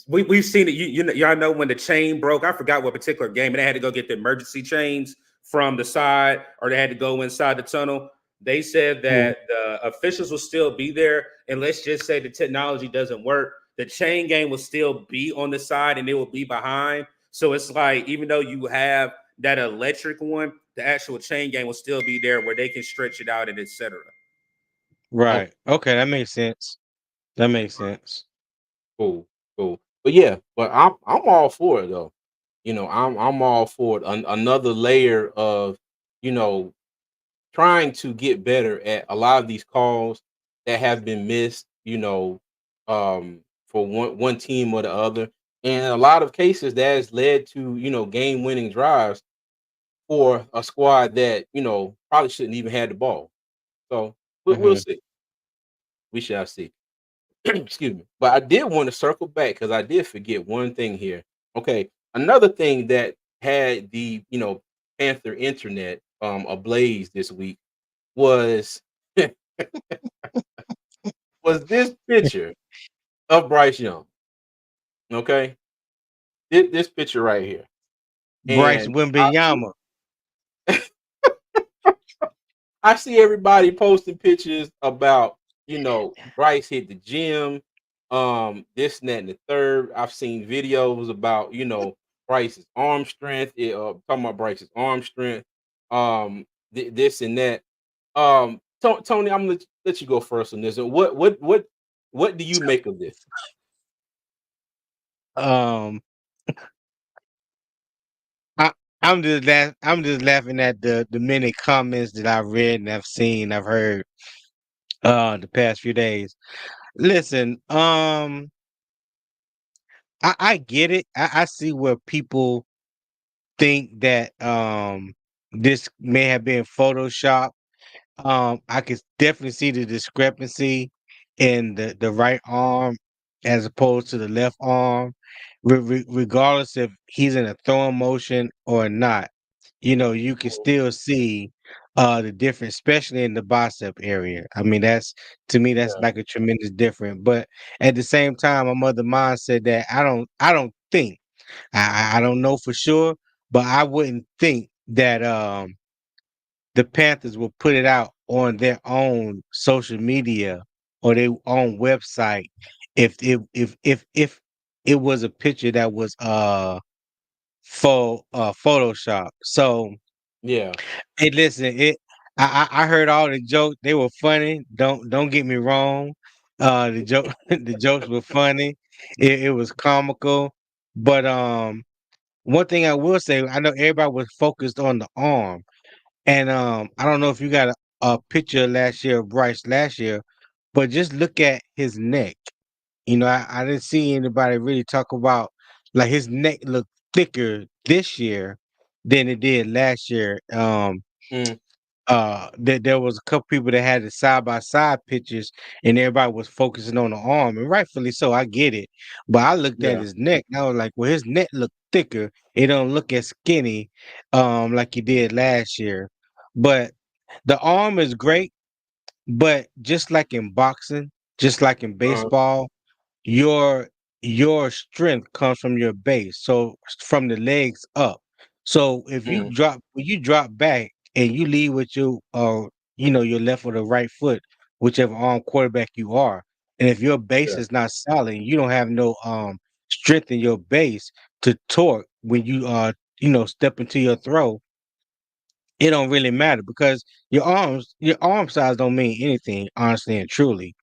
we've seen it. Y'all know when the chain broke. I forgot what particular game, and they had to go get the emergency chains from the side, or they had to go inside the tunnel. They said Mhm. that the officials will still be there, and let's just say the technology doesn't work, the chain game will still be on the side and it will be behind. So it's like even though you have that electric one, the actual chain game will still be there where they can stretch it out and etc. Okay, Right. Okay, that makes sense. That makes sense. cool, cool. But yeah, but I'm all for it though. I'm all for it. Another layer of, you know, trying to get better at a lot of these calls that have been missed, for one team or the other. And in a lot of cases that has led to, game winning drives for a squad that, probably shouldn't even had the ball. So we'll Mhm. see. We shall see. Excuse me. But I did want to circle back because I did forget one thing here. Okay. Another thing that had the, Panther internet ablaze this week was was this picture of Bryce Young. Okay. This picture right here. Bryce And I see Wimbenyama. I see everybody posting pictures about, Bryce hit the gym, this, and that, and the third. I've seen videos about, Bryce's arm strength, talking about Bryce's arm strength, this and that. Tony, I'm gonna let you go first on this. What do you make of this? Um, I, I'm just laughing at the many comments that I've read and I've seen, I've heard the past few days. Listen, I get it. I see where people think that this may have been Photoshop. I could definitely see the discrepancy in the right arm as opposed to the left arm, regardless if he's in a throwing motion or not. You can still see the difference, especially in the bicep area. I mean, that's to me, that's Yeah. like a tremendous difference. But at the same time, my mother mine said that I don't think I don't know for sure, but I wouldn't think that the Panthers will put it out on their own social media or their own website if it was a picture that was Photoshop. So Yeah. hey, listen, I heard all the jokes. They were funny. Don't get me wrong. The joke the jokes were funny. It was comical. But one thing I will say, I know everybody was focused on the arm. And I don't know if you got a picture last year of Bryce last year, but just look at his neck. I didn't see anybody really talk about like his neck looked thicker this year than it did last year. Mm, There was a couple people that had the side by side pictures, and everybody was focusing on the arm, and rightfully so. I get it, but I looked at yeah. his neck, and I was like, well, his neck looked thicker. It don't look as skinny, like he did last year. But the arm is great, but just like in boxing, just like in Uh, baseball, your your strength comes from your base, so from the legs up. So if you mm, drop when you drop back and you lead with your left or the right foot, whichever arm quarterback you are, and if your base yeah. is not solid, you don't have no strength in your base to torque when you step into your throw. It don't really matter because your arm size don't mean anything, honestly and truly.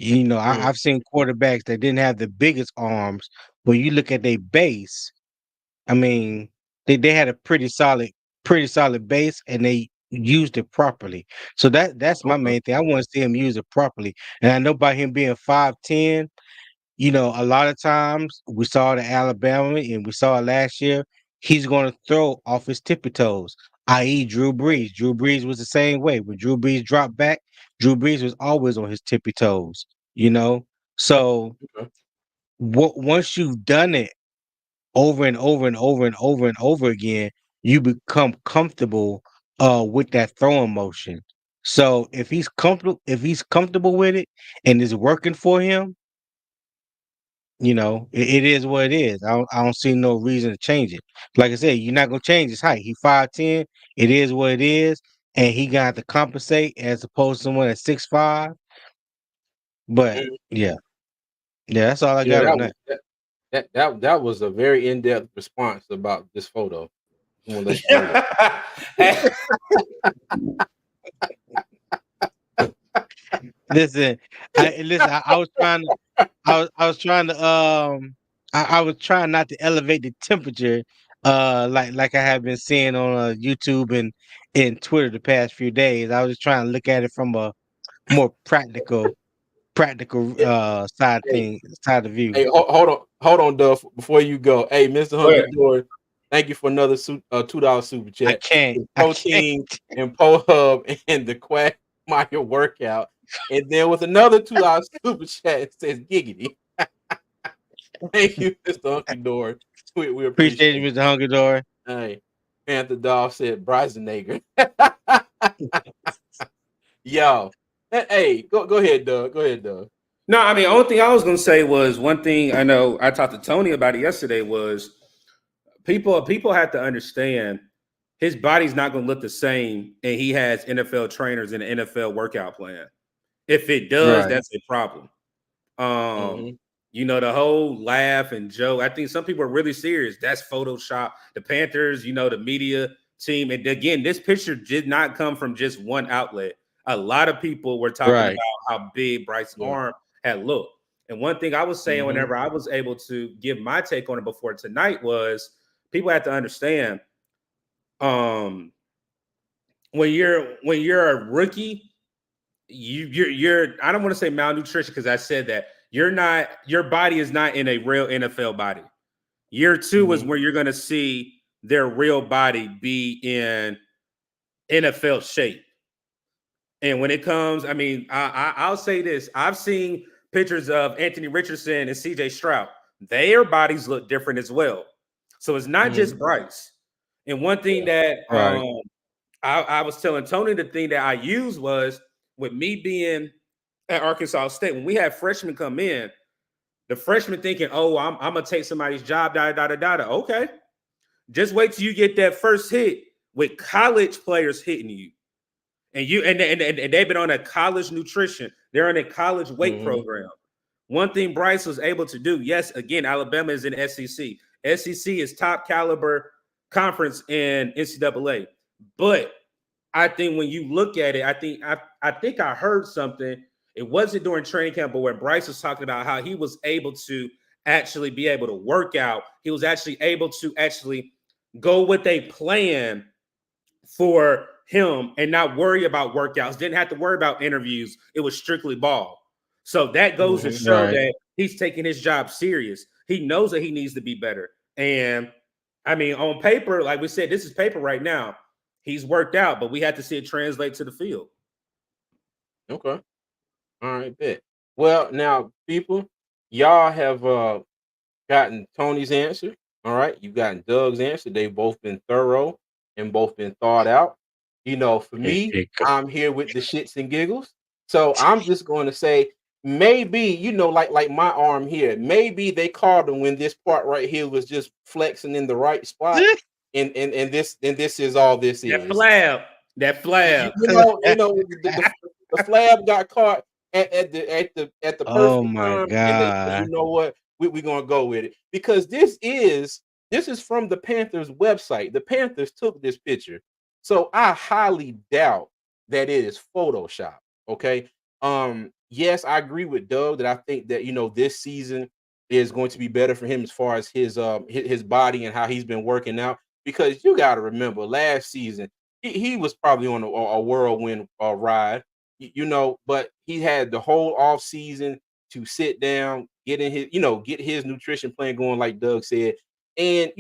Mm, I've seen quarterbacks that didn't have the biggest arms, but you look at their base. I mean, they had a pretty solid base, and they used it properly. So that's my okay. main thing. I want to see him use it properly, and I know by him being 5'10", a lot of times we saw it at Alabama and we saw it last year. He's going to throw off his tippy toes, i.e., Drew Brees. Drew Brees was the same way. When Drew Brees dropped back, Drew Brees was always on his tippy toes. You know, so Okay. once you've done it over and over and over and over and over again, you become comfortable with that throwing motion. So if he's comfortable with it and it's working for him, it is what it is. I don't see no reason to change it. Like I said, you're not gonna change his height. He 5'10". It is what it is. and he got to compensate as opposed to someone at 6'5". But Mhm. yeah, that's all I Yeah, got that on was that. that was a very in-depth response about this photo. I'm gonna let you know that. Listen, I was trying to, I was trying to, I was trying not to elevate the temperature, like I have been seeing on YouTube and Twitter the past few days. I was just trying to look at it from a more practical Yeah. Hey, side of view. hey, hold on, Duff, before you go. Hey, Mr. Go Hunky ahead. Dory, thank you for another $2 super I chat. can't, The I can't. protein and Hub and the Quagmire workout. And then with another $2 super chat, it says giggity. Thank you, Mr. Hunky Dory. We Appreciate appreciate you, it. Mr. Hunky Dory. Hey, Panther Dog said Bryson Nager. Yo. Hey, go ahead, Doug. Go ahead, Doug. No, I mean, only thing I was gonna say was one thing I know I talked to Tony about it yesterday was people have to understand his body's not gonna look the same, and he has NFL trainers and an NFL workout plan. If it does, Right, that's a problem. Um, Mm-hmm. the whole laugh and joke. I think some people are really serious. That's Photoshop. The Panthers, the media team. And again, this picture did not come from just one outlet. A lot of people were talking about right. how big Bryce's Yeah. arm had looked. And one thing I was saying Mm-hmm. whenever I was able to give my take on it before tonight was people have to understand um when you're a rookie, you're I don't want to say malnutrition because I said that your body is not in a real NFL body. Year two is Mm-hmm. where you're going to see their real body be in NFL shape. And when it comes, I mean, I'll say this: I've seen pictures of Anthony Richardson and C.J. Stroud. Their bodies look different as well. So it's not Mm-hmm. just Bryce. And one thing Yeah. that Right. I was telling Tony, the thing that I used was with me being at Arkansas State, when we had freshmen come in, the freshmen thinking, "Oh, I'm gonna take somebody's job." Da da da da da. Okay, just wait till you get that first hit with college players hitting you, and they've been on a college nutrition. They're in a college weight Mm-hmm. program. One thing Bryce was able to do, yes, again, Alabama is in SEC. SEC is top caliber conference in NCAA, but I think when you look at it, I think I heard something. It wasn't during training camp, but when Bryce was talking about how he was able to actually be able to work out, he was actually able to actually go with a plan for him and not worry about workouts. Didn't have to worry about interviews. It was strictly ball. So that goes to Mm-hmm. show Right. that he's taking his job serious. He knows that he needs to be better. And I mean, on paper, like we said, this is paper right now. He's worked out, but we had to see it translate to the field. Okay. All right, bet. Well, now, people, y'all have gotten Tony's answer. All right, you've gotten Doug's answer. They've both been thorough and both been thought out. For There me, you go. I'm here with the shits and giggles. So I'm just going to say maybe, like my arm here, maybe they called him when this part right here was just flexing in the right spot. And this is all this That is. flab, that You, flab. you know, you know, the flab got caught at the Oh perfect my time, and they said, God. you know what, we're gonna go with it because this is from the Panthers website. The Panthers took this picture, so I highly doubt that it is Photoshop. Okay, yes, I agree with Doug that I think that this season is going to be better for him as far as his body and how he's been working out because you got to remember last season he was probably on a whirlwind ride, but he had the whole off season to sit down, get his nutrition plan going, like Doug said, and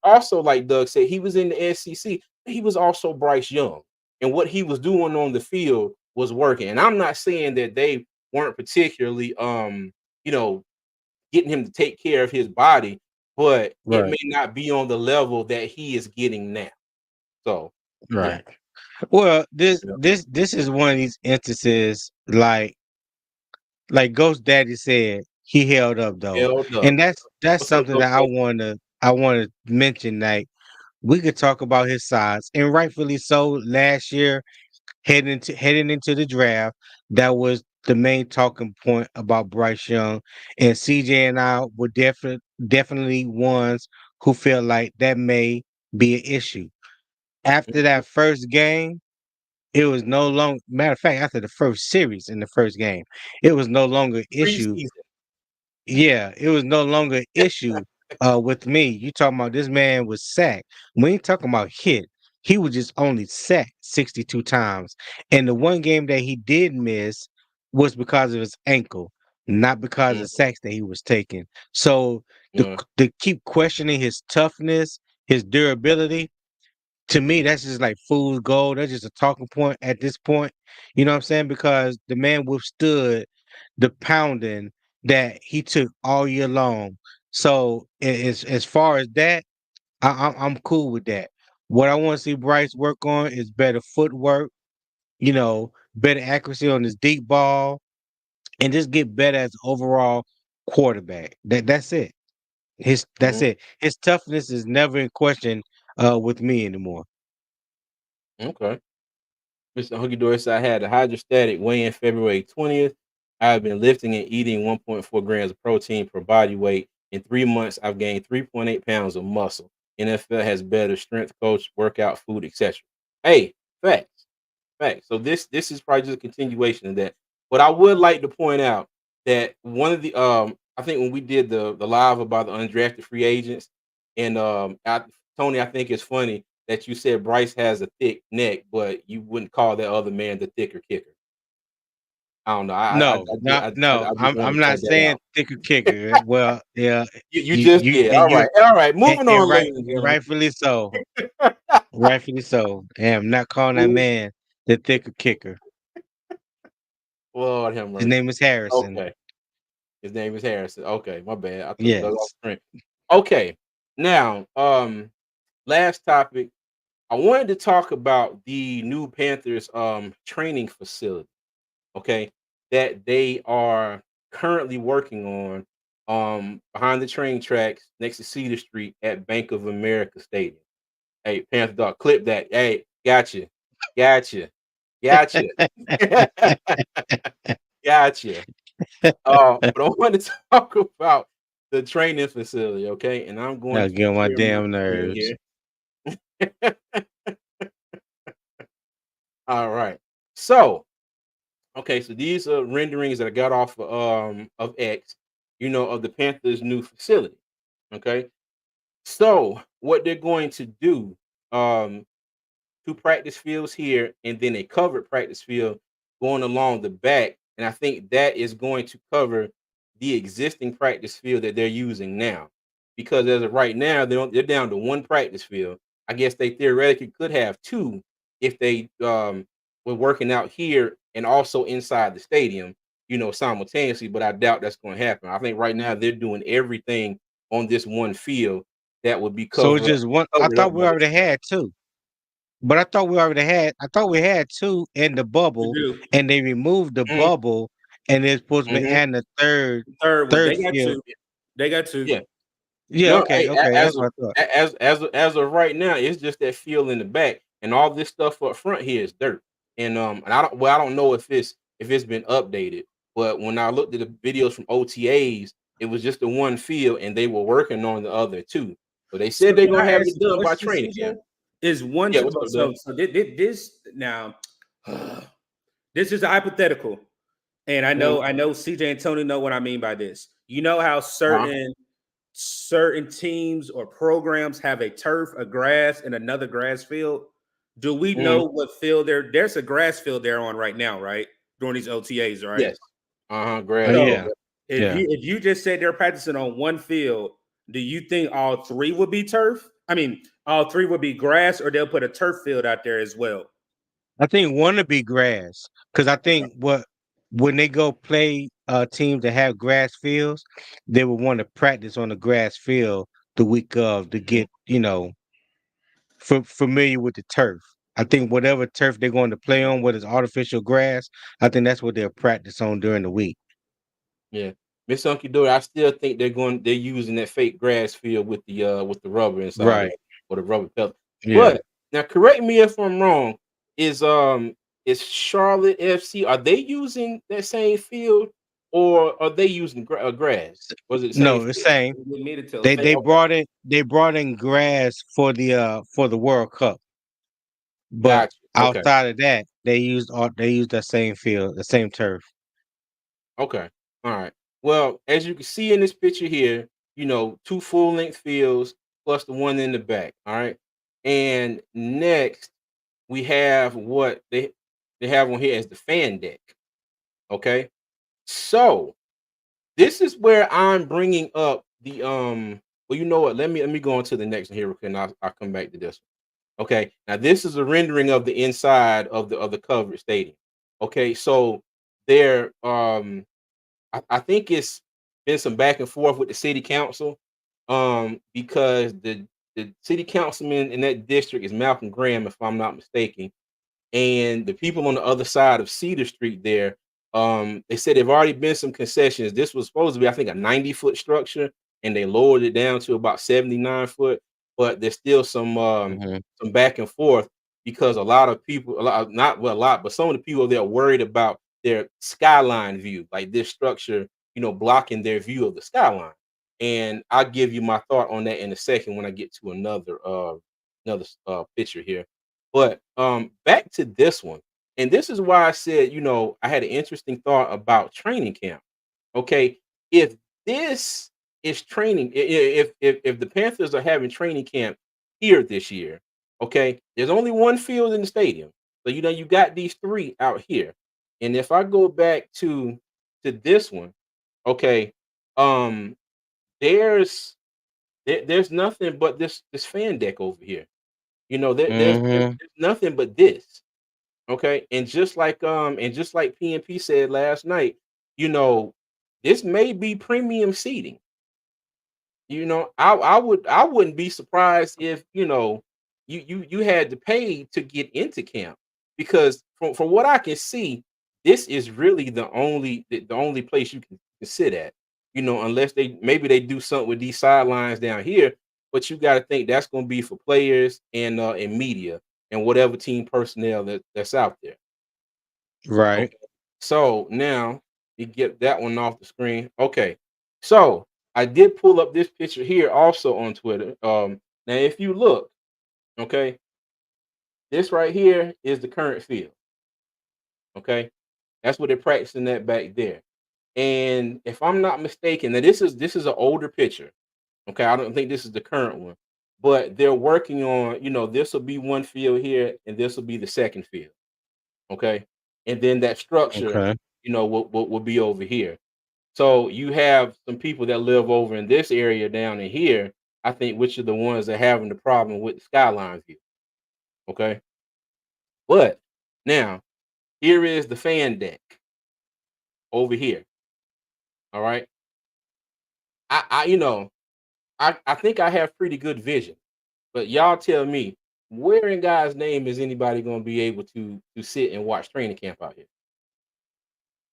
also like Doug said, he was in the SEC. He was also Bryce Young, and what he was doing on the field was working. And I'm not saying that they weren't particularly, getting him to take care of his body, but it may Right. not be on the level that he is getting now. So, yeah. Right. Well, this Yeah. this this is one of these instances, like Ghost Daddy said, he held up though, Held up. and that's What's up, something Ghost that Daddy? I want to mention. Like we could talk about his size, and rightfully so. Last year, heading into the draft, that was the main talking point about Bryce Young, and CJ and I were definitely ones who felt like that may be an issue. After that first game, it was no longer matter of fact, after the first series in the first game, it was no longer an issue. Preseason. Yeah, it was no longer an issue with me. You talking about this man was sacked. We ain't talking about hit. He was just only sacked 62 times. And the one game that he did miss was because of his ankle, not because Mm, of sacks that he was taking. So yeah. to keep questioning his toughness, his durability, to me, that's just like fool's gold. That's just a talking point at this point. You know what I'm saying? Because the man withstood the pounding that he took all year long. So as far as that, I'm cool with that. What I want to see Bryce work on is better footwork, better accuracy on his deep ball, and just get better as overall quarterback. That's it. That's Mhm. it. His toughness is never in question with me anymore. Okay. Mr. Hunky Doris, I had a hydrostatic weigh-in February 20th. I have been lifting and eating 1.4 grams of protein per body weight. In 3 months, I've gained 3.8 pounds of muscle. NFL has better strength coach, workout, food, etc. Hey, facts. Facts. So this is probably just a continuation of that. But I would like to point out that one of the I think when we did the live about the undrafted free agents, and Tony, I think it's funny that you said Bryce has a thick neck, but you wouldn't call that other man the thicker kicker. I don't know. No, not no. I just I'm wanted to not point that saying out. thicker kicker. Well, yeah, You just did. and All right. All right. Moving on, ladies and and gentlemen. rightfully so. Rightfully so. And I'm not calling that man the thicker kicker. Lord have His mercy. name is Harrison. Okay. His name is Harrison. Okay, my bad. I took that off Yes. screen. Okay. Now, last topic. I wanted to talk about the new Panthers training facility, okay, that they are currently working on behind the train tracks next to Cedar Street at Bank of America Stadium. Hey, Panther Dog, clip that. Hey, gotcha. Gotcha. Gotcha. Gotcha. But I want to talk about the training facility, okay? And I'm going I'll to get on my share my damn screen nerves. here. All right. So, okay, so these are renderings that I got off of X, of the Panthers' new facility. Okay. So, what they're going to do, um, two practice fields here, and then a covered practice field going along the back. And I think that is going to cover the existing practice field that they're using now. Because as of right now, they're down to one practice field. I guess they theoretically could have two if they were working out here and also inside the stadium, simultaneously. But I doubt that's going to happen. I think right now they're doing everything on this one field that would be So it's just one. I covered thought up we by this already stuff. had two. But I thought we had two in the We bubble, do. and they removed the bubble, and they're supposed to be Mm-hmm. adding a Third one. third They got field. two. They got two. Yeah. Yeah, No, okay, hey, okay. That's what I thought. as of right now, it's just that field in the back, and all this stuff up front here is dirt. And I don't know if it's been updated, but when I looked at the videos from OTAs, it was just the one field, and they were working on the other two. So they So said they're can gonna I have ask it you a done by question, training CJ? camp. Is one Yeah, what's up, so Dave? so this now this is a hypothetical. And Mhm. I know CJ and Tony know what I mean by this. You know how Uh-huh. certain teams or programs have a turf, a grass, and another grass field. Do we Mhm. know what field there's a grass field they're on right now, right? During these OTAs, right? Yes. Uh-huh. Oh Grass field. So yeah, Yep. yeah. if you just said they're practicing on one field, do you think all three would be turf? I mean, all three would be grass, or they'll put a turf field out there as well. I think one to be grass because I Okay. think when they go play teams that have grass fields, they would want to practice on the grass field the week of to Mhm. get familiar with the turf. I think whatever turf they're going to play on, whether it's artificial grass, I think that's what they'll practice on during the week. Yeah. Miss Unky Dory, I still think they're using that fake grass field with the rubber inside of Right. it. or the rubber pellet. Yeah. But now, correct me if I'm wrong. Is Charlotte FC, are they using that same field, or are they using grass? Was it the same No, the field? same. We didn't need it till They Same, they okay, brought in grass for the World Cup, but got you. Okay, outside of that, they used that same field, the same turf. okay, all right. Well, as you can see in this picture here, two full length fields plus the one in the back. All right, and next we have what they have on here as the fan deck. Okay, so this is where I'm bringing up the Well, you know what? Let me go on to the next one here, and I'll come back to this one. Okay, now this is a rendering of the inside of the covered stadium. Okay, so there, I think it's been some back and forth with the city council, because the city councilman in that district is Malcolm Graham, if I'm not mistaken, and the people on the other side of Cedar Street there, they said there've already been some concessions. This was supposed to be, I think, a 90-foot structure, and they lowered it down to about 79 foot. But there's still Mhm. some back and forth because a lot of people, a lot, not well, a lot, but some of the people there are worried about their skyline view, like this structure, blocking their view of the skyline. And I'll give you my thought on that in a second when I get to another picture here. But back to this one, and this is why I said, I had an interesting thought about training camp. Okay, if this is training, if the Panthers are having training camp here this year, okay, there's only one field in the stadium, so you got these three out here, and if I go back to this one, okay, um, there's there's nothing but this fan deck over here. Mhm. There's nothing but this. Okay. And just like PNP said last night, you know, this may be premium seating. I wouldn't be surprised if, you had to pay to get into camp, because from what I can see, this is really the only place you can sit at, unless maybe they do something with these sidelines down here, but you got to think that's going to be for players and media and whatever team personnel that's out there. Right. Okay. So now you get that one off the screen. Okay. So I did pull up this picture here also on Twitter. Now if you look, okay, this right here is the current field. Okay. That's what they're practicing that back there. And if I'm not mistaken, now this is an older picture. Okay. I don't think this is the current one, but they're working on, this will be one field here and this will be the second field. Okay. And then that structure, Okay. will be over here. So you have some people that live over in this area down in here, I think, which are the ones that are having the problem with the skyline view. Okay. But now here is the fan deck over here. All right. I think I have pretty good vision, but y'all tell me, where in God's name is anybody going to be able to sit and watch training camp out here?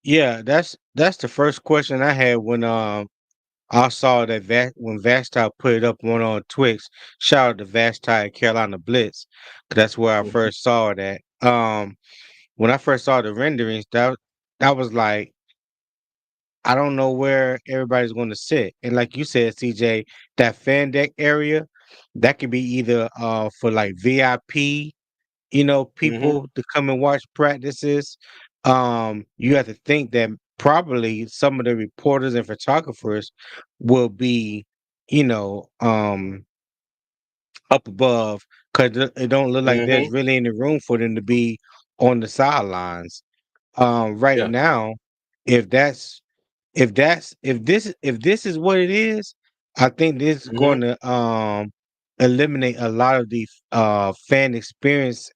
Yeah, that's the first question I had when I saw that when Vashti put it up on Twix. Shout out to Vashti at Carolina Blitz. 'Cause that's where I Mhm. first saw that. When I first saw the renderings, that was like, I don't know where everybody's going to sit. And like you said, CJ, that fan deck area, that could be either for like VIP, Mhm. people to come and watch practices. You have to think that probably some of the reporters and photographers will be, you know, up above, because it don't look like there's Mhm. really any room for them to be on the sidelines. Right Yeah. now, if that's if this is what it is, I think this is Mhm. going to eliminate a lot of the fan experience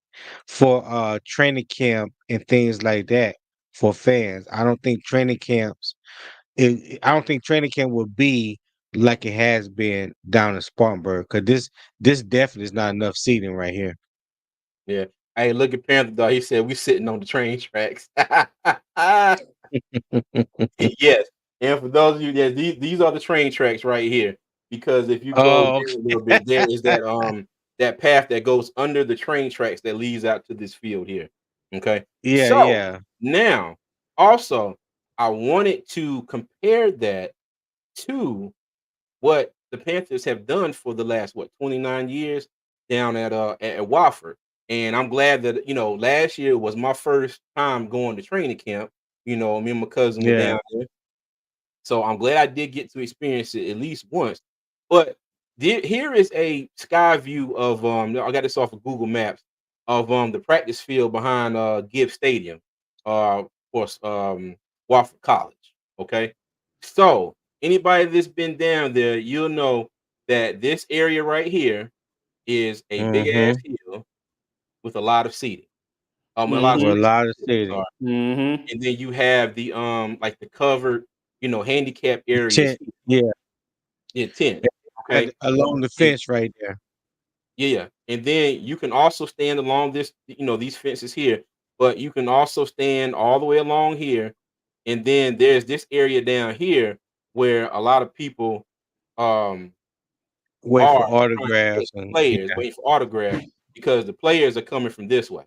for training camp and things like that for fans. I don't think training camp will be like it has been down in Spartanburg, because this definitely is not enough seating right here. Yeah. Hey, look at Panther dog. He said we sitting on the train tracks. Yes. And for those of you, these are the train tracks right here. Because if you go Oh, down a little bit, there is that that path that goes under the train tracks that leads out to this field here. Okay. Yeah, So yeah. now also I wanted to compare that to what the Panthers have done for the last 29 years down at Wofford. And I'm glad that last year was my first time going to training camp. Me and my cousin were Yeah. down there. So I'm glad I did get to experience it at least once. But here is a sky view of I got this off of Google Maps of the practice field behind Gibbs Stadium, of course, Wofford College. Okay. So anybody that's been down there, you'll know that this area right here is a big ass Mm-hmm. hill with a lot of seating. A lot of With a Mm-hmm. space. lot of Sorry. city. Mm-hmm. And then you have the like the covered, handicap areas Tent. here. Yeah. Yeah, 10. Okay. Along the And fence right there. yeah. And then you can also stand along this, these fences here, but you can also stand all the way along here. And then there's this area down here where a lot of people um Wait are for trying to catch autographs the and players, yeah. waiting for autographs because the players are coming from this way.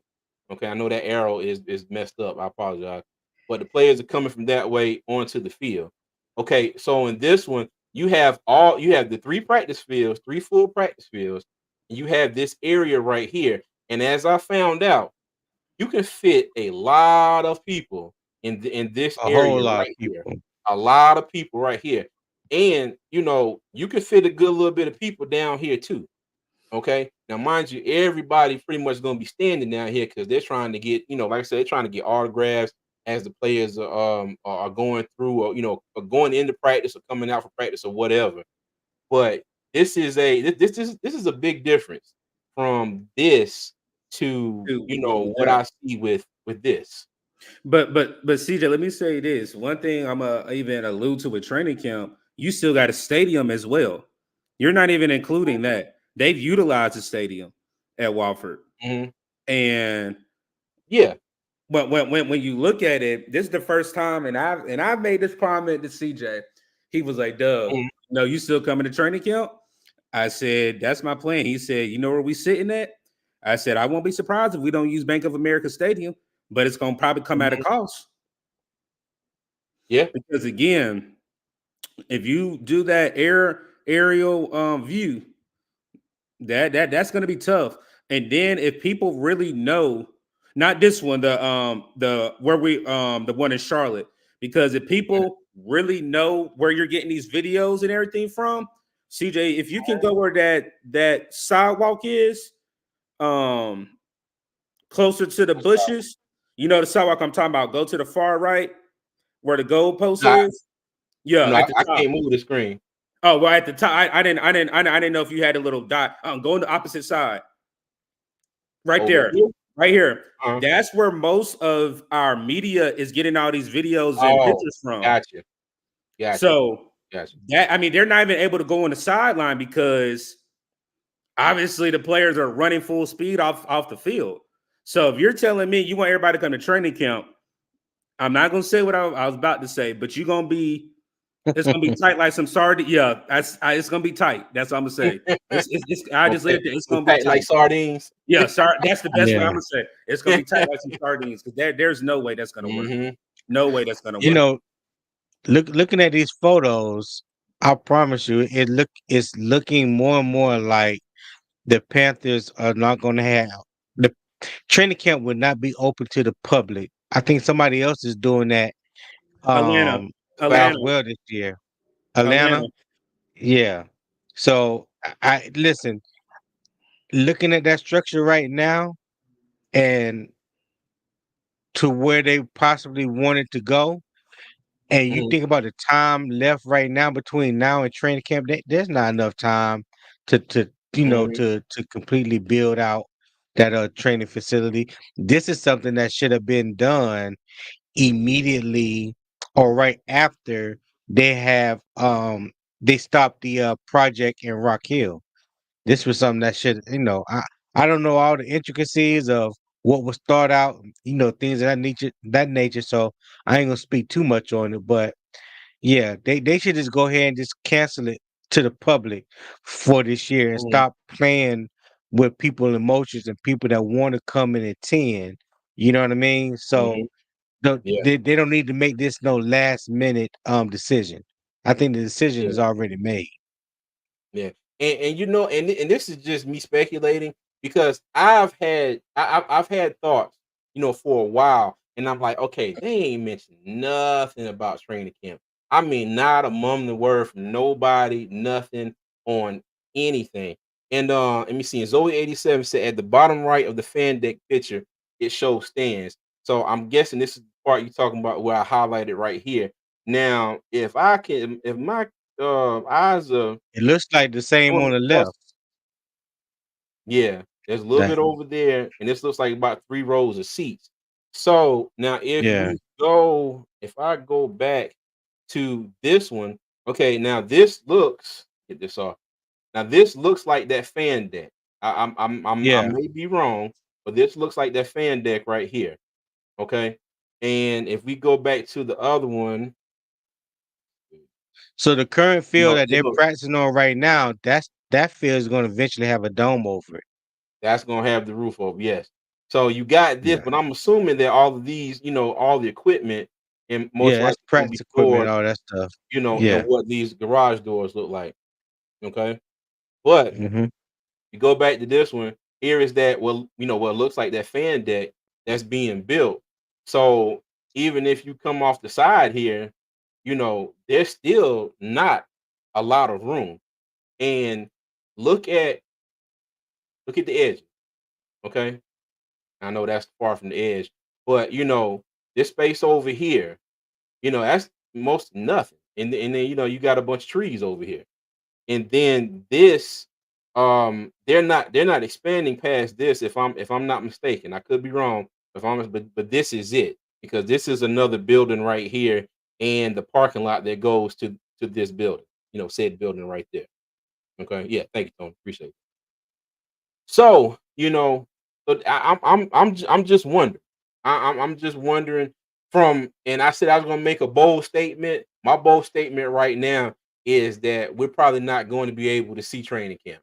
Okay, I know that arrow is messed up. I apologize, but the players are coming from that way onto the field. Okay, so in this one, you have the three practice fields, three full practice fields, and you have this area right here. And as I found out, you can fit a lot of people in this A whole area lot of right here. people. A lot of people right here. And you can fit a good little bit of people down here too. Okay. Now, mind you, everybody pretty much gonna be standing down here because they're trying to get, like I said, they're trying to get autographs as the players are going through or are going into practice or coming out for practice or whatever. But this is a big difference from this to No what doubt. I see with this. But CJ, let me say this. One thing I'm even allude to with training camp, you still got a stadium as well. You're not even including that. They've utilized the stadium at Walford. Mhm. And Yeah. when you look at it, this is the first time, and I've made this comment to CJ. He was like, "Doug, Mhm. no, you still coming to training camp?" I said, "That's my plan." He said, "You know where we sitting at?" I said, "I won't be surprised if we don't use Bank of America Stadium, but it's gonna probably come at a Mhm. cost Yeah. because again, if you do that aerial view, that's going to be tough. And then if people really know, not this one, the where we the one in Charlotte, because if people really know where you're getting these videos and everything from, CJ, if you can go where that sidewalk is, um, closer to the What's up? bushes, you know the sidewalk I'm talking about. Go to the far right where the goalpost No, is. Yeah, I at the I top. can't move the screen. Oh, well, at the top, I didn't know if you had a little dot. Go on the opposite side, right Over there, here? right here. Uh-huh. That's where most of our media is getting all these videos and Oh, pictures from. gotcha. Gotcha. So Gotcha. I mean, they're not even able to go on the sideline because obviously the players are running full speed off the field. So if you're telling me you want everybody to come to training camp, I'm not gonna say what I was about to say, but you're gonna be it's gonna be tight like some sardine. Yeah, it's gonna be tight. That's what I'm gonna say. I just Okay. leave it there. It's So gonna be tight like tight. sardines. Yeah, sorry. That's the best way I'm Yeah. gonna say. It's gonna be tight like some sardines because there's no way that's gonna work. Mhm. No way that's gonna You work. know, looking at these photos, I promise you, it's looking more and more like the Panthers are not going to have the training camp would not be open to the public. I think somebody else is doing that Atlanta, as Atlanta, Falcons. well this year. Atlanta, Atlanta. yeah. So I listen, looking at that structure right now and to where they possibly wanted to go, and you Mhm. think about the time left right now between now and training camp, there's not enough time to Mhm. to completely build out that training facility. This is something that should have been done immediately or right after they stopped the project in Rock Hill. This was something that should, I don't know all the intricacies of what was thought out, things of that nature. So I ain't gonna speak too much on it, but yeah, they should just go ahead and just cancel it to the public for this year and Mhm. stop playing with people emotions and people that want to come and attend. You know what I mean? So Mhm. Yeah, they don't need to make this no last minute decision. I think the decision yeah. is already made. Yeah, and you know, and this is just me speculating because I've had thoughts, you know, for a while, and I'm like, okay, they ain't mentioned nothing about training camp. I mean, not a mumbling word from nobody, nothing on anything. And let me see. Zoe 87 said at the bottom right of the fan deck picture, it shows stands. So I'm guessing this is the part you're talking about where I highlighted right here. Now, if my eyes are It looks like the same doing on the the left. best. Yeah, there's a little That bit over there, and this looks like about 3 rows of seats. So, now yeah. if I go back to this one, okay, now this looks get this off. Now this looks like that fan deck. I Yeah. may be wrong, but this looks like that fan deck right here, okay? And if we go back to the other one, So the current field no, that it they're looks practicing on right now, that field is going to eventually have a dome over it. that's gonna have the roof over, yes. So you got this, Yeah. but I'm assuming that all of these, you know, all the equipment and most Yeah, that's likely gonna practice be equipment, stored, all that stuff. you know, in Yeah. what these garage doors look like. Okay. But Hmm. you go back to this one, here is that well, you know, what looks like that fan deck that's being built. So even if you come off the side here, you know, there's still not a lot of room. And look at the edge. Okay. I know that's far from the edge, but you know, this space over here, you know, that's most nothing. And then you know, you got a bunch of trees over here. And then this, they're not expanding past this if I'm not mistaken. I could be wrong if I'm but this is it because this is another building right here and the parking lot that goes to this building, you know, said building right there. Okay. Yeah, thank you, Tony. Appreciate it. So, you know, but I'm just wondering. I'm just wondering from, and I said I was gonna make a bold statement. My bold statement right now is that we're probably not going to be able to see training camp.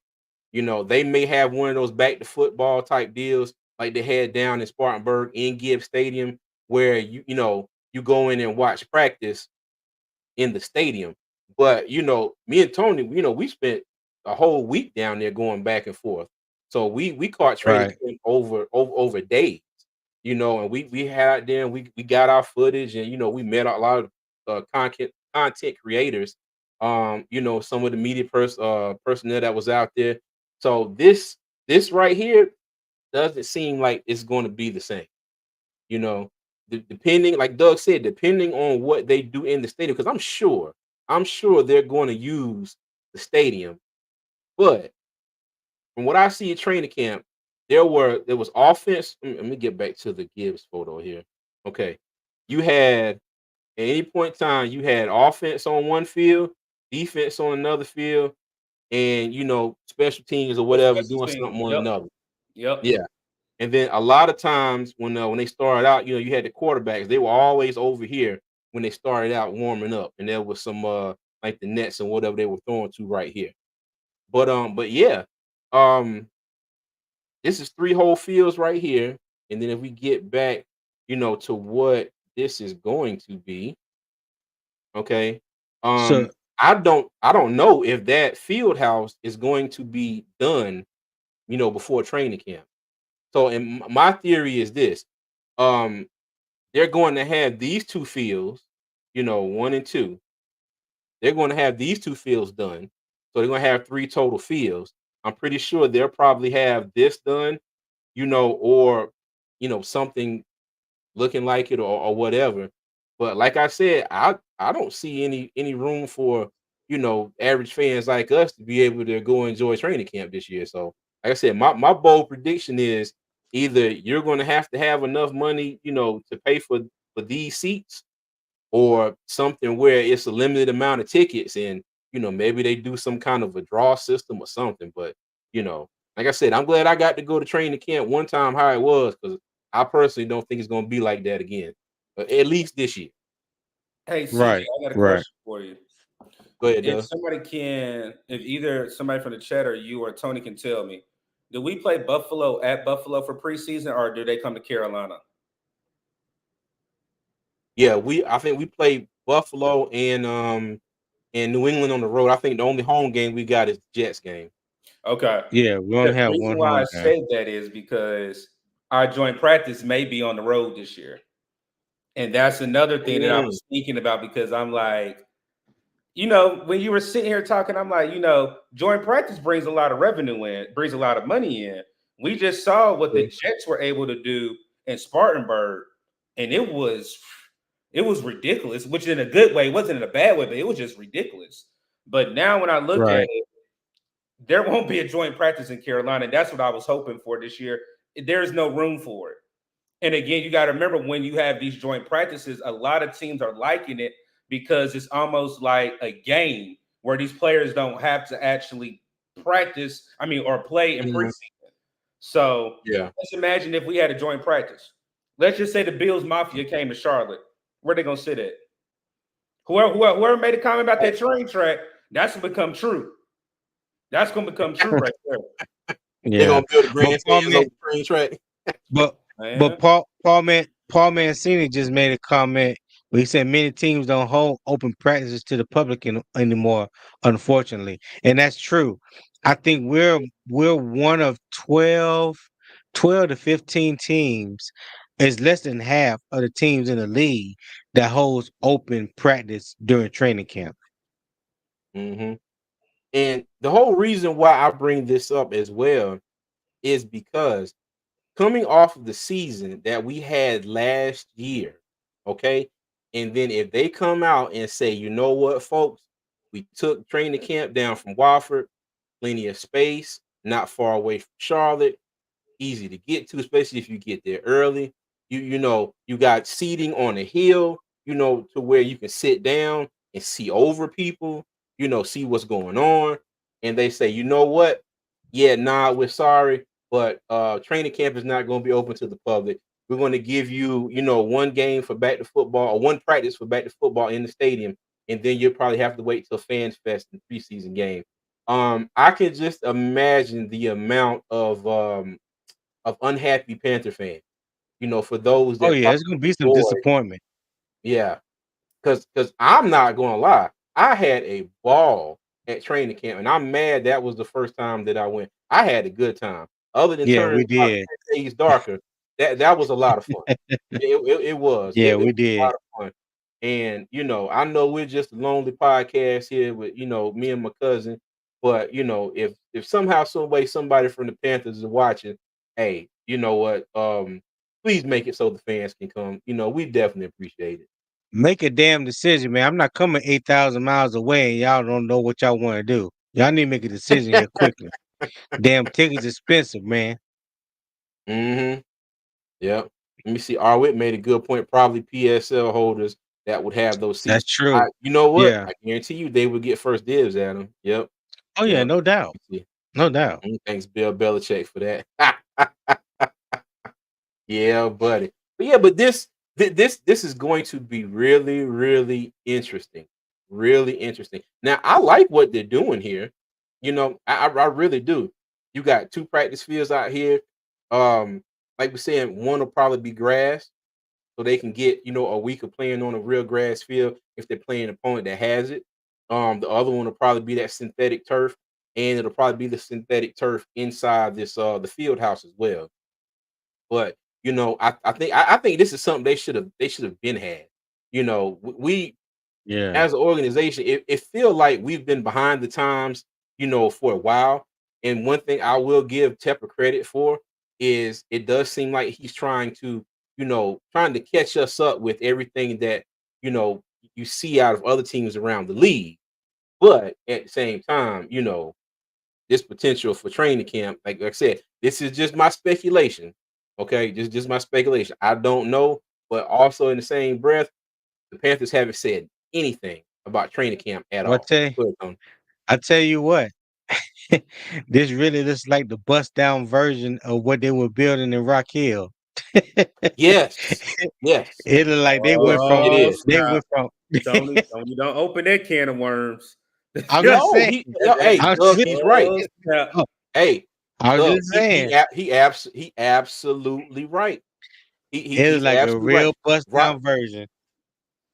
You know, they may have one of those back to football type deals like they had down in Spartanburg in Gibbs Stadium, where you know you go in and watch practice in the stadium. But you know, me and Tony, you know, we spent a whole week down there going back and forth. So we caught training Right. camp over days, you know, and we had out there and we got our footage and you know we met a lot of content creators, you know, some of the media personnel that was out there. So this right here doesn't seem like it's going to be the same. You know, depending, like Doug said, depending on what they do in the stadium, because I'm sure they're going to use the stadium. But from what I see at training camp, there was offense. Let me get back to the Gibbs photo here. Okay, you had at any point in time, you had offense on one field, defense on another field, and you know, special teams or The whatever special doing team. something on Yep. another. Yep. Yeah. And then a lot of times when they started out, you know, you had the quarterbacks, they were always over here when they started out warming up, and there was some like the nets and whatever they were throwing to right here. But yeah, um, this is 3 whole fields right here. And then if we get back, you know, to what this is going to be, okay. So I don't know if that field house is going to be done, you know, before training camp. So and my theory is this. Um, they're going to have these 2 fields, you know, 1 and 2. They're going to have these 2 fields done. So they're going to have 3 total fields. I'm pretty sure they'll probably have this done, you know, or you know, something looking like it or whatever. But like I said, I don't see any room for, you know, average fans like us to be able to go enjoy training camp this year. So like I said, my bold prediction is either you're going to have enough money, you know, to pay for these seats, or something where it's a limited amount of tickets and you know maybe they do some kind of a draw system or something. But you know, like I said, I'm glad I got to go to training camp one time how it was, because I personally don't think it's going to be like that again, at least this year. Hey, CJ, right, I got a right. question for you. Go ahead, If Doug. somebody can, if either somebody from the chat or you or Tony can tell me, Do we play Buffalo at Buffalo for preseason, or do they come to Carolina? Yeah, I think we played Buffalo and New England on the road. I think the only home game we got is the Jets game. Okay. Yeah, we only The have reason one why I home game. say that is because our joint practice may be on the road this year. And that's another thing that I Mm, was thinking about, because I'm like, when you were sitting here talking, I'm like, joint practice brings a lot of revenue in, brings a lot of money in. We just saw what the Jets were able to do in Spartanburg, and it was ridiculous, which in a good way, it wasn't in a bad way, but it was just ridiculous. But now when I look at Right. it, there won't be a joint practice in Carolina, and that's what I was hoping for this year. There is no room for it. And again, you got to remember, when you have these joint practices, a lot of teams are liking it because it's almost like a game where these players don't have to actually practice, or play in mm, preseason. So yeah. let's imagine if we had a joint practice. Let's just say the Bills Mafia came to Charlotte. Where they going to sit at? Whoever made a comment about that train track, that's going to become true. That's going to become true right there. They're Yeah. gonna build a But Paul grandstands Man, over the train track. but Man. Paul Mancini just made a comment where he said many teams don't hold open practices to the public anymore, unfortunately, and that's true. I think we're one of 12 to 15 teams. It's less than half of the teams in the league that holds open practice during training camp. Hmm. And the whole reason why I bring this up as well is because coming off of the season that we had last year, okay? And then if they come out and say, you know what, folks, we took training camp down from Wofford, plenty of space, not far away from Charlotte, easy to get to, especially if you get there early. You got seating on a hill, to where you can sit down and see over people, see what's going on. And they say, you know what? Yeah, nah, we're sorry, but training camp is not going to be open to the public. We're going to give you, one game for back to football, or one practice for back to football in the stadium, and then you'll probably have to wait till Fans Fest and preseason game. I can just imagine the amount of unhappy Panther fans, for those Oh that yeah, probably it's gonna be some enjoy. disappointment. Yeah, because I'm not gonna lie, I had a ball at training camp, and I'm mad that was the first time that I went. I had a good time. Other than Yeah, turning we about did. 10 days darker, that was a lot of fun. It was. Yeah, It we was a lot did. of fun. And I know we're just a lonely podcast here with me and my cousin, but if somehow, some way, somebody from the Panthers is watching, hey, you know what? Please make it so the fans can come. We definitely appreciate it. Make a damn decision, man. I'm not coming 8,000 miles away and y'all don't know what y'all want to do. Y'all need to make a decision here quickly. Damn tickets expensive, man. Mm-hmm. Yep. Let me see. Arwit made a good point. Probably PSL holders that would have those seats. That's true. You know what? Yeah. I guarantee you they would get first dibs at them. Yep. Oh yeah, Yep. no doubt. No doubt. Thanks, Bill Belichick, for that. Yeah, buddy. But this is going to be really, really interesting. Really interesting. Now, I like what they're doing here. I really do. You got two practice fields out here. Like we're saying, one will probably be grass, so they can get a week of playing on a real grass field if they're playing an opponent that has it. The other one will probably be that synthetic turf, and it'll probably be the synthetic turf inside the field house as well. But I think this is something they should have been had. We Yeah. as an organization, it feel like we've been behind the times, for a while. And one thing I will give Tepper credit for is it does seem like he's trying to catch us up with everything that you know you see out of other teams around the league. But at the same time, this potential for training camp, like I said, this is just my speculation. Okay, just my speculation. I don't know, but also in the same breath, the Panthers haven't said anything about training camp at Well, all. Go ahead, Tony. I tell you what, this really looks like the bust down version of what they were building in Rock Hill. Yes, yes, It looked like they went from it Oh, is. they snap. went from Tony, don't open that can of worms. I'm just No, saying. hey, I'm Doug, serious. he's right. Oh, snap. Oh, Hey, I was Look, just saying, he absolutely right. it's He's like a absolutely right. real bust Rock down version.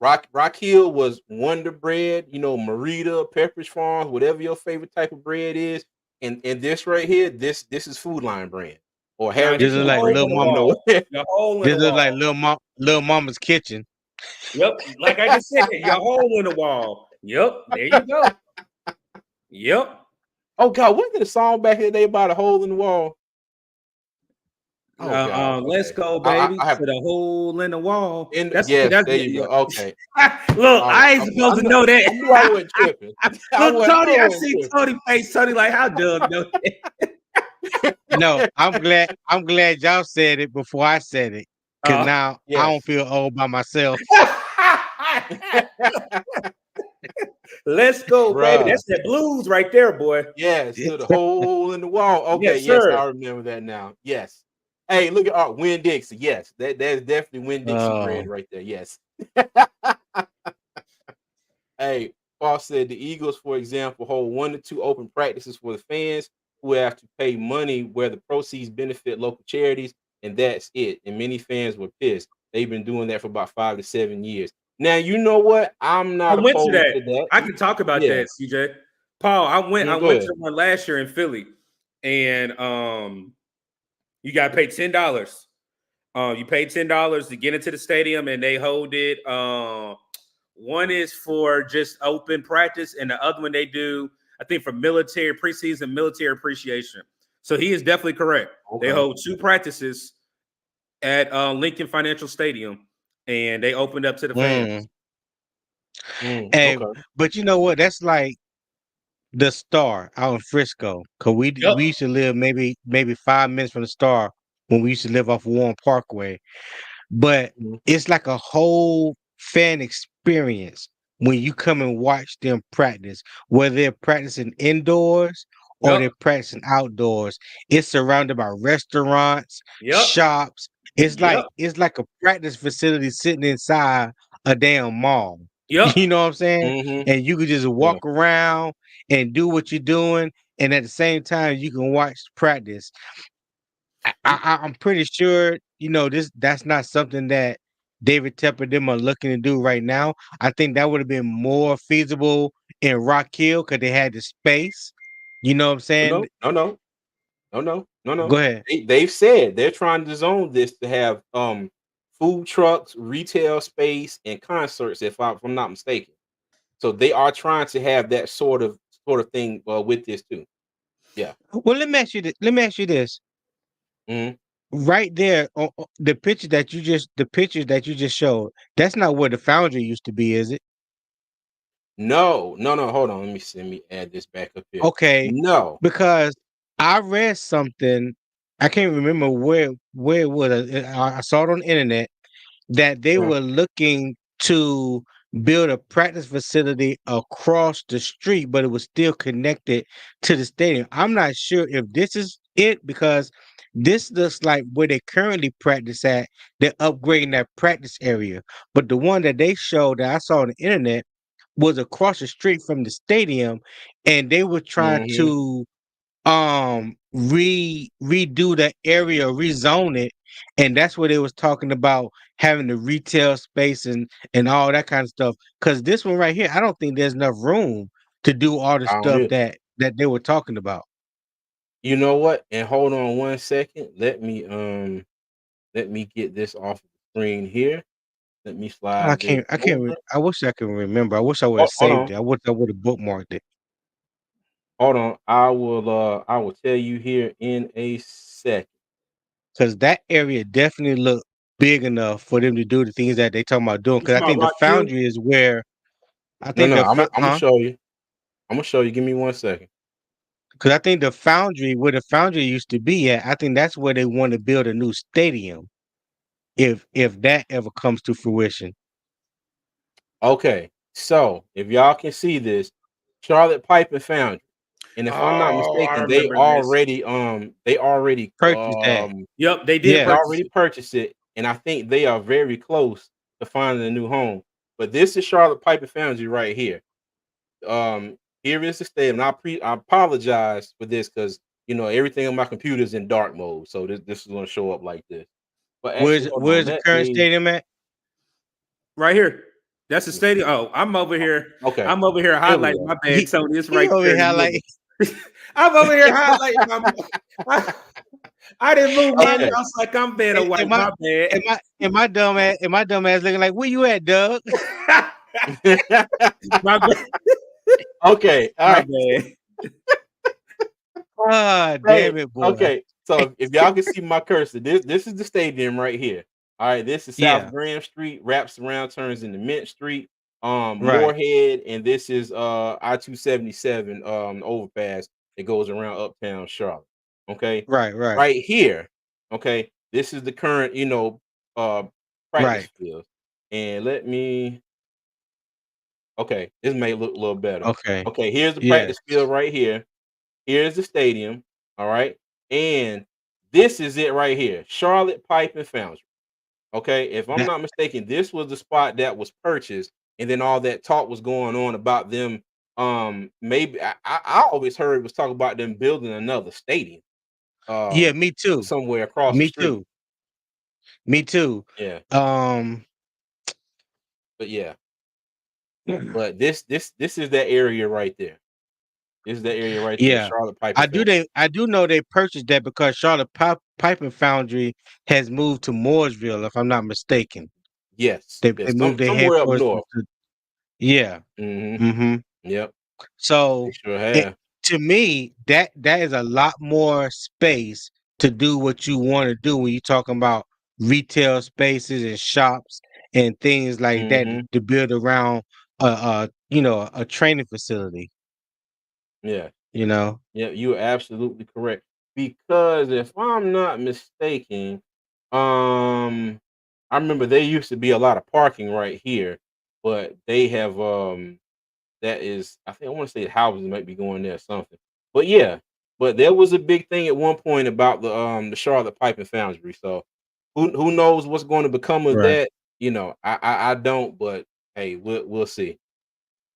Rock Hill was Wonder Bread, Merita, Pepperidge Farms, whatever your favorite type of bread is. And this right here, this is Food Line brand or Now Heritage This here's is the Food like hole brand. little in the You mama. know, wall. Your hole in This the is wall. like little mama's kitchen. Yep. Like I just said, your hole in the wall. Yep. There you go. Yep. oh God, wasn't there a song back in the day about a hole in the wall? Oh God, Let's okay. go, I, baby, I have to the hole in the wall. yes, That's there you go. Okay. Look, All right. I ain't supposed to know I knew I that. wasn't tripping. Look, I Tony, I wasn't see tripping. Tony face. Tony, like, how Doug know No, I'm glad y'all said it before I said it. Cause that? now I don't Yes. feel old by myself. Let's go, baby. Bruh. That's that blues right there, boy. Yes, to the hole in the wall. Okay, Yes, yes, sir. I remember that now. Yes. Hey, look at Win Dixie. Yes, that's definitely Win Dixie bread Oh, right there. Yes. Hey, Paul said the Eagles, for example, hold 1 to 2 open practices for the fans who have to pay money where the proceeds benefit local charities, and that's it. And many fans were pissed. They've been doing that for about 5 to 7 years. Now, you know what? I'm I not went to opposed that. to that. I can talk about Yeah. that, CJ. Paul, I Go went to ahead. the one last year in Philly, and you got to pay $10. You pay $10 to get into the stadium, and they hold it. One is for just open practice, and the other one they do, I think, for military preseason, military appreciation. So he is definitely correct. They Okay. hold 2 practices at Lincoln Financial Stadium, and they opened up to the fans. mm. Hey, Okay. but you know what? That's like the Star out in Frisco. Cause Yep. we used to live maybe 5 minutes from the Star when we used to live off Warren Parkway. But Mhm. it's like a whole fan experience when you come and watch them practice, whether they're practicing indoors or Yep. they're practicing outdoors. It's surrounded by restaurants, Yep. shops. It's Yep. like a practice facility sitting inside a damn mall. Yep. You know what I'm saying? Mhm. And you can just Yeah. walk around and do what you're doing, and at the same time you can watch practice. I'm pretty sure that's not something that David Tepper them are looking to do right now. I think that would have been more feasible in Rock Hill because they had the space. You know what I'm saying? No, no, no, no, no, no, Go no. ahead. They've said they're trying to zone this to have food trucks, retail space, and concerts. If I'm not mistaken, so they are trying to have that sort of thing with this too. Yeah. Well, let me ask you this. Let me ask you this. Mhm. Right there, the pictures that you just showed. That's not where the foundry used to be, is it? No, no, no. Hold on. Let me see. Let me add this back up here. Okay, No. because I read something. I can't remember where it was. I saw it on the internet that they Uh, were looking to build a practice facility across the street, but it was still connected to the stadium. I'm not sure if this is it because this looks like where they currently practice at. They're upgrading that practice area, but the one that they showed that I saw on the internet was across the street from the stadium, and they were trying mhm. to redo the area, rezone it, and that's what they was talking about having the retail space and all that kind of stuff. Because this one right here, I don't think there's enough room to do all the I don't stuff either. that they were talking about. You know what? And hold on 1 second. Let me get this off the screen here. Let me slide this over. I wish I could remember. I wish I would have Hold saved on. it. I wish I would have bookmarked it. Hold on. I will tell you here in a second. Because that area definitely looked big enough for them to do the things that they talking about doing. You Because I talking think about the Rock Hill? foundry is where I No, think no, the I'm gonna huh? show you. I'm gonna show you. Give me 1 second. Because I think the foundry, where the foundry used to be at, I think that's where they want to build a new stadium. If that ever comes to fruition. Okay. So if y'all can see this, Charlotte Pipe and Foundry. And if I'm not Oh, I mistaken, remember this. Purchase that. Yep, they did they Yeah. purchase already it. purchased it, and I think they are very close to finding a new home. But this is Charlotte Pipe and Foundry right here. Here is the stadium. I apologize for this because everything on my computer is in dark mode, so this is gonna show up like this. But actually, hold on, Where's the let current me. stadium at? Right here. That's the stadium. Oh, I'm over here. Okay, I'm over here there we highlighting. go. My bad, Tony. It's He right over there here in the highlight. middle. I'm over here highlighting. I didn't move my Okay. mouse like I'm Vanna And, White. My bad. and my dumb ass looking like, where you at, Doug? My bad. Okay, all My right. bad. Ah, Hey, damn it, boy. okay. So if y'all can see my cursor, this is the stadium right here. All right, this is South Yeah, Graham Street, wraps around, turns into Mint Street, right, Moorhead, and this is I-277 overpass that goes around uptown Charlotte. Okay, right, right here. Okay, this is the current uh practice right. field, and let me. Okay, this may look a little better. Okay. Okay, here's the Yes. practice field right here. Here's the stadium. All right. And this is it right here. Charlotte Pipe and Foundry. Okay. If I'm That not mistaken, this was the spot that was purchased, and then all that talk was going on about them. Maybe I always heard was talk about them building another stadium yeah, um me too. somewhere across the Me street. too. Me too. Yeah. Um But yeah. But this is that area right there. This is that area right there. yeah. Charlotte Pipe and Foundry. I do know they purchased that because Charlotte Pipe and Foundry has moved to Mooresville, if I'm not mistaken. Yes. They Yes. moved their Somewhere up headquarters north. to, yeah. Mm-hmm. Mm-hmm. Yep. They So sure it, have. to me, that is a lot more space to do what you want to do when you're talking about retail spaces and shops and things like that Mm-hmm. to build around a training facility. Yeah. You know, Yeah, you're absolutely correct. Because if I'm not mistaken, I remember there used to be a lot of parking right here, but they have that is I think I want to say houses might be going there or something. But yeah, but there was a big thing at one point about the Charlotte Pipe and Foundry. So who knows what's going to become of right? that? I don't, but hey, we'll see.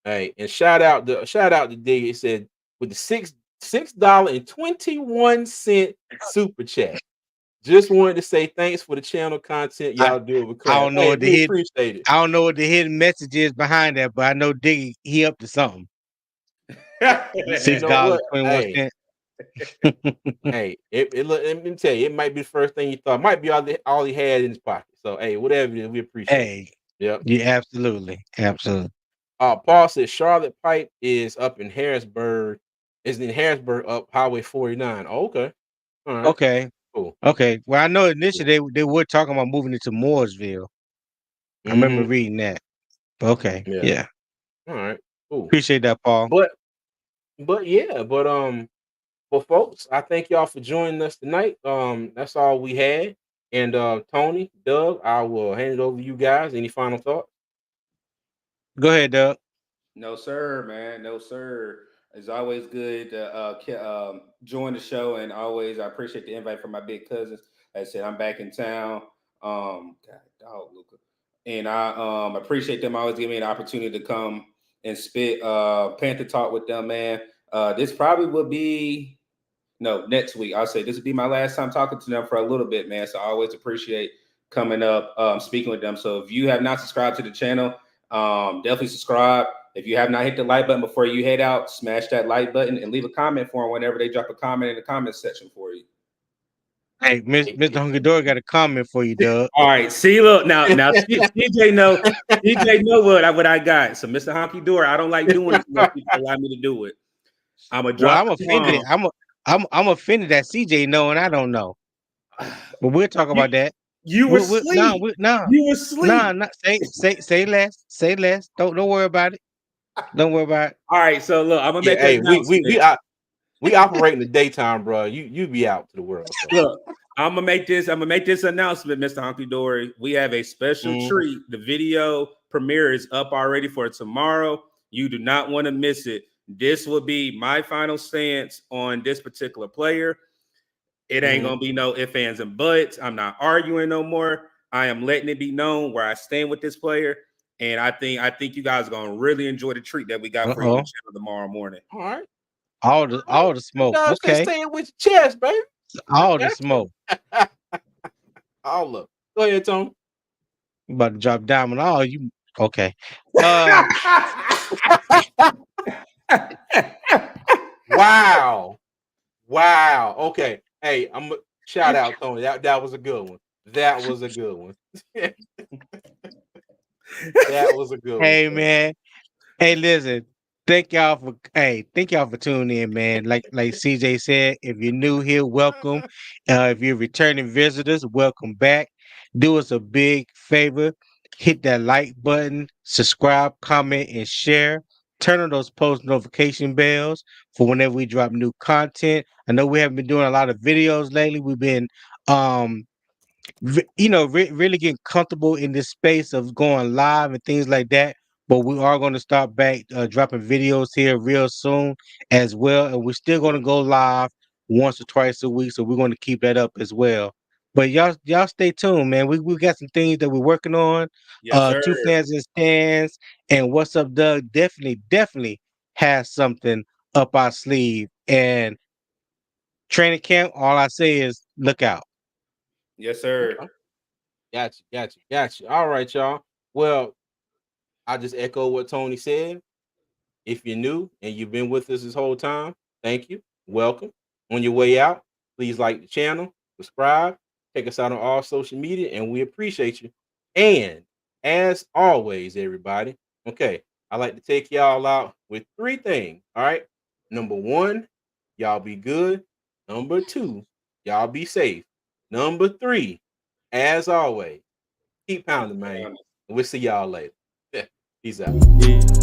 Hey, and shout out to Dig. It said with the $6.21 super chat. Just wanted to say thanks for the channel content I y'all do with I class. don't know Hey, what the we hidden appreciate it. I don't know what the hidden message is behind that, but I know Diggy he up to something. You Six know dollars what? twenty one Hey, cents. let me tell you, it might be the first thing you thought. Might be all he had in his pocket. So hey, whatever it is, we appreciate it. Hey, Yep. yeah, absolutely, absolutely. Paul said Charlotte Pipe is up in Harrisburg. Is in Harrisburg up Highway 49. Oh, okay. All right. Okay, Cool. okay. Well, I know Cool. initially they were talking about moving it to Mooresville. I remember Mm-hmm. reading that. Okay, Yeah. yeah. All right. Cool. Appreciate that, Paul. But yeah, well, folks, I thank y'all for joining us tonight. That's all we had. And Tony, Doug, I will hand it over to you guys. Any final thoughts? Go ahead, Doug. No, sir, man. No, sir. It's always good to join the show, and always I appreciate the invite from my big cousins. Like I said, I'm back in town. God, dog, Luca, and I appreciate them always giving me an opportunity to come and spit Panther talk with them, man. This probably will be no next week. I'll say this will be my last time talking to them for a little bit, man. So I always appreciate coming up, speaking with them. So if you have not subscribed to the channel, definitely subscribe. If you have not hit the like button before you head out, smash that like button and leave a comment for them whenever they drop a comment in the comment section for you. Hey, Hey, Mr. Hungador got a comment for you, Doug. All right, see, look now, CJ know what I got. So, Mr. Honky Door, I don't like doing it unless you allow me to do it. I'm gonna Well, drop I'm the offended. bomb. I'm offended that CJ know and I don't know. But we'll talk You, about that. you were asleep. You were asleep. Not say less. Say less. Don't worry about it. Don't worry about it. All right, so look, I'm gonna yeah, make an hey, announcement. we operate in the daytime, bro. You be out to the world. So. Look, I'm gonna make this announcement, Mr. Honky Dory. We have a special treat. The video premiere is up already for tomorrow. You do not want to miss it. This will be my final stance on this particular player. It ain't gonna be no ifs, ands, and buts. I'm not arguing no more. I am letting it be known where I stand with this player. And I think you guys are gonna really enjoy the treat that we got for you on the channel tomorrow morning. All right. All the You smoke. know what I'm saying? Okay. Say it with your chest, baby. All the smoke. All of. Go ahead, Tony. You about to drop down on all you. Okay. Uh, Wow. Wow. Okay. Hey, I'm shout out Tony. That was a good one. That was a good one. That was a good one, hey Tony. man. Hey, listen. Thank y'all for tuning in, man. Like CJ said, if you're new here, welcome. If you're returning visitors, welcome back. Do us a big favor, hit that like button, subscribe, comment, and share. Turn on those post notification bells for whenever we drop new content. I know we haven't been doing a lot of videos lately. We've been um really getting comfortable in this space of going live and things like that. But we are going to start back dropping videos here real soon as well, and we're still going to go live once or twice a week. So we're going to keep that up as well. But y'all stay tuned, man. We got some things that we're working on. Yes, sir. Two fans and stands, and what's up, Doug? Definitely has something up our sleeve. And training camp, all I say is look out. Yes, sir. Okay. Got you. All right, y'all. Well, I just echo what Tony said. If you're new and you've been with us this whole time, thank you. Welcome. On your way out, please like the channel, subscribe, check us out on all social media, and we appreciate you. And as always, everybody, okay, I like to take y'all out with three things. All right. Number one, y'all be good. Number two, y'all be safe. Number three, as always, keep pounding, man. And we'll see y'all later. Peace out. Yeah.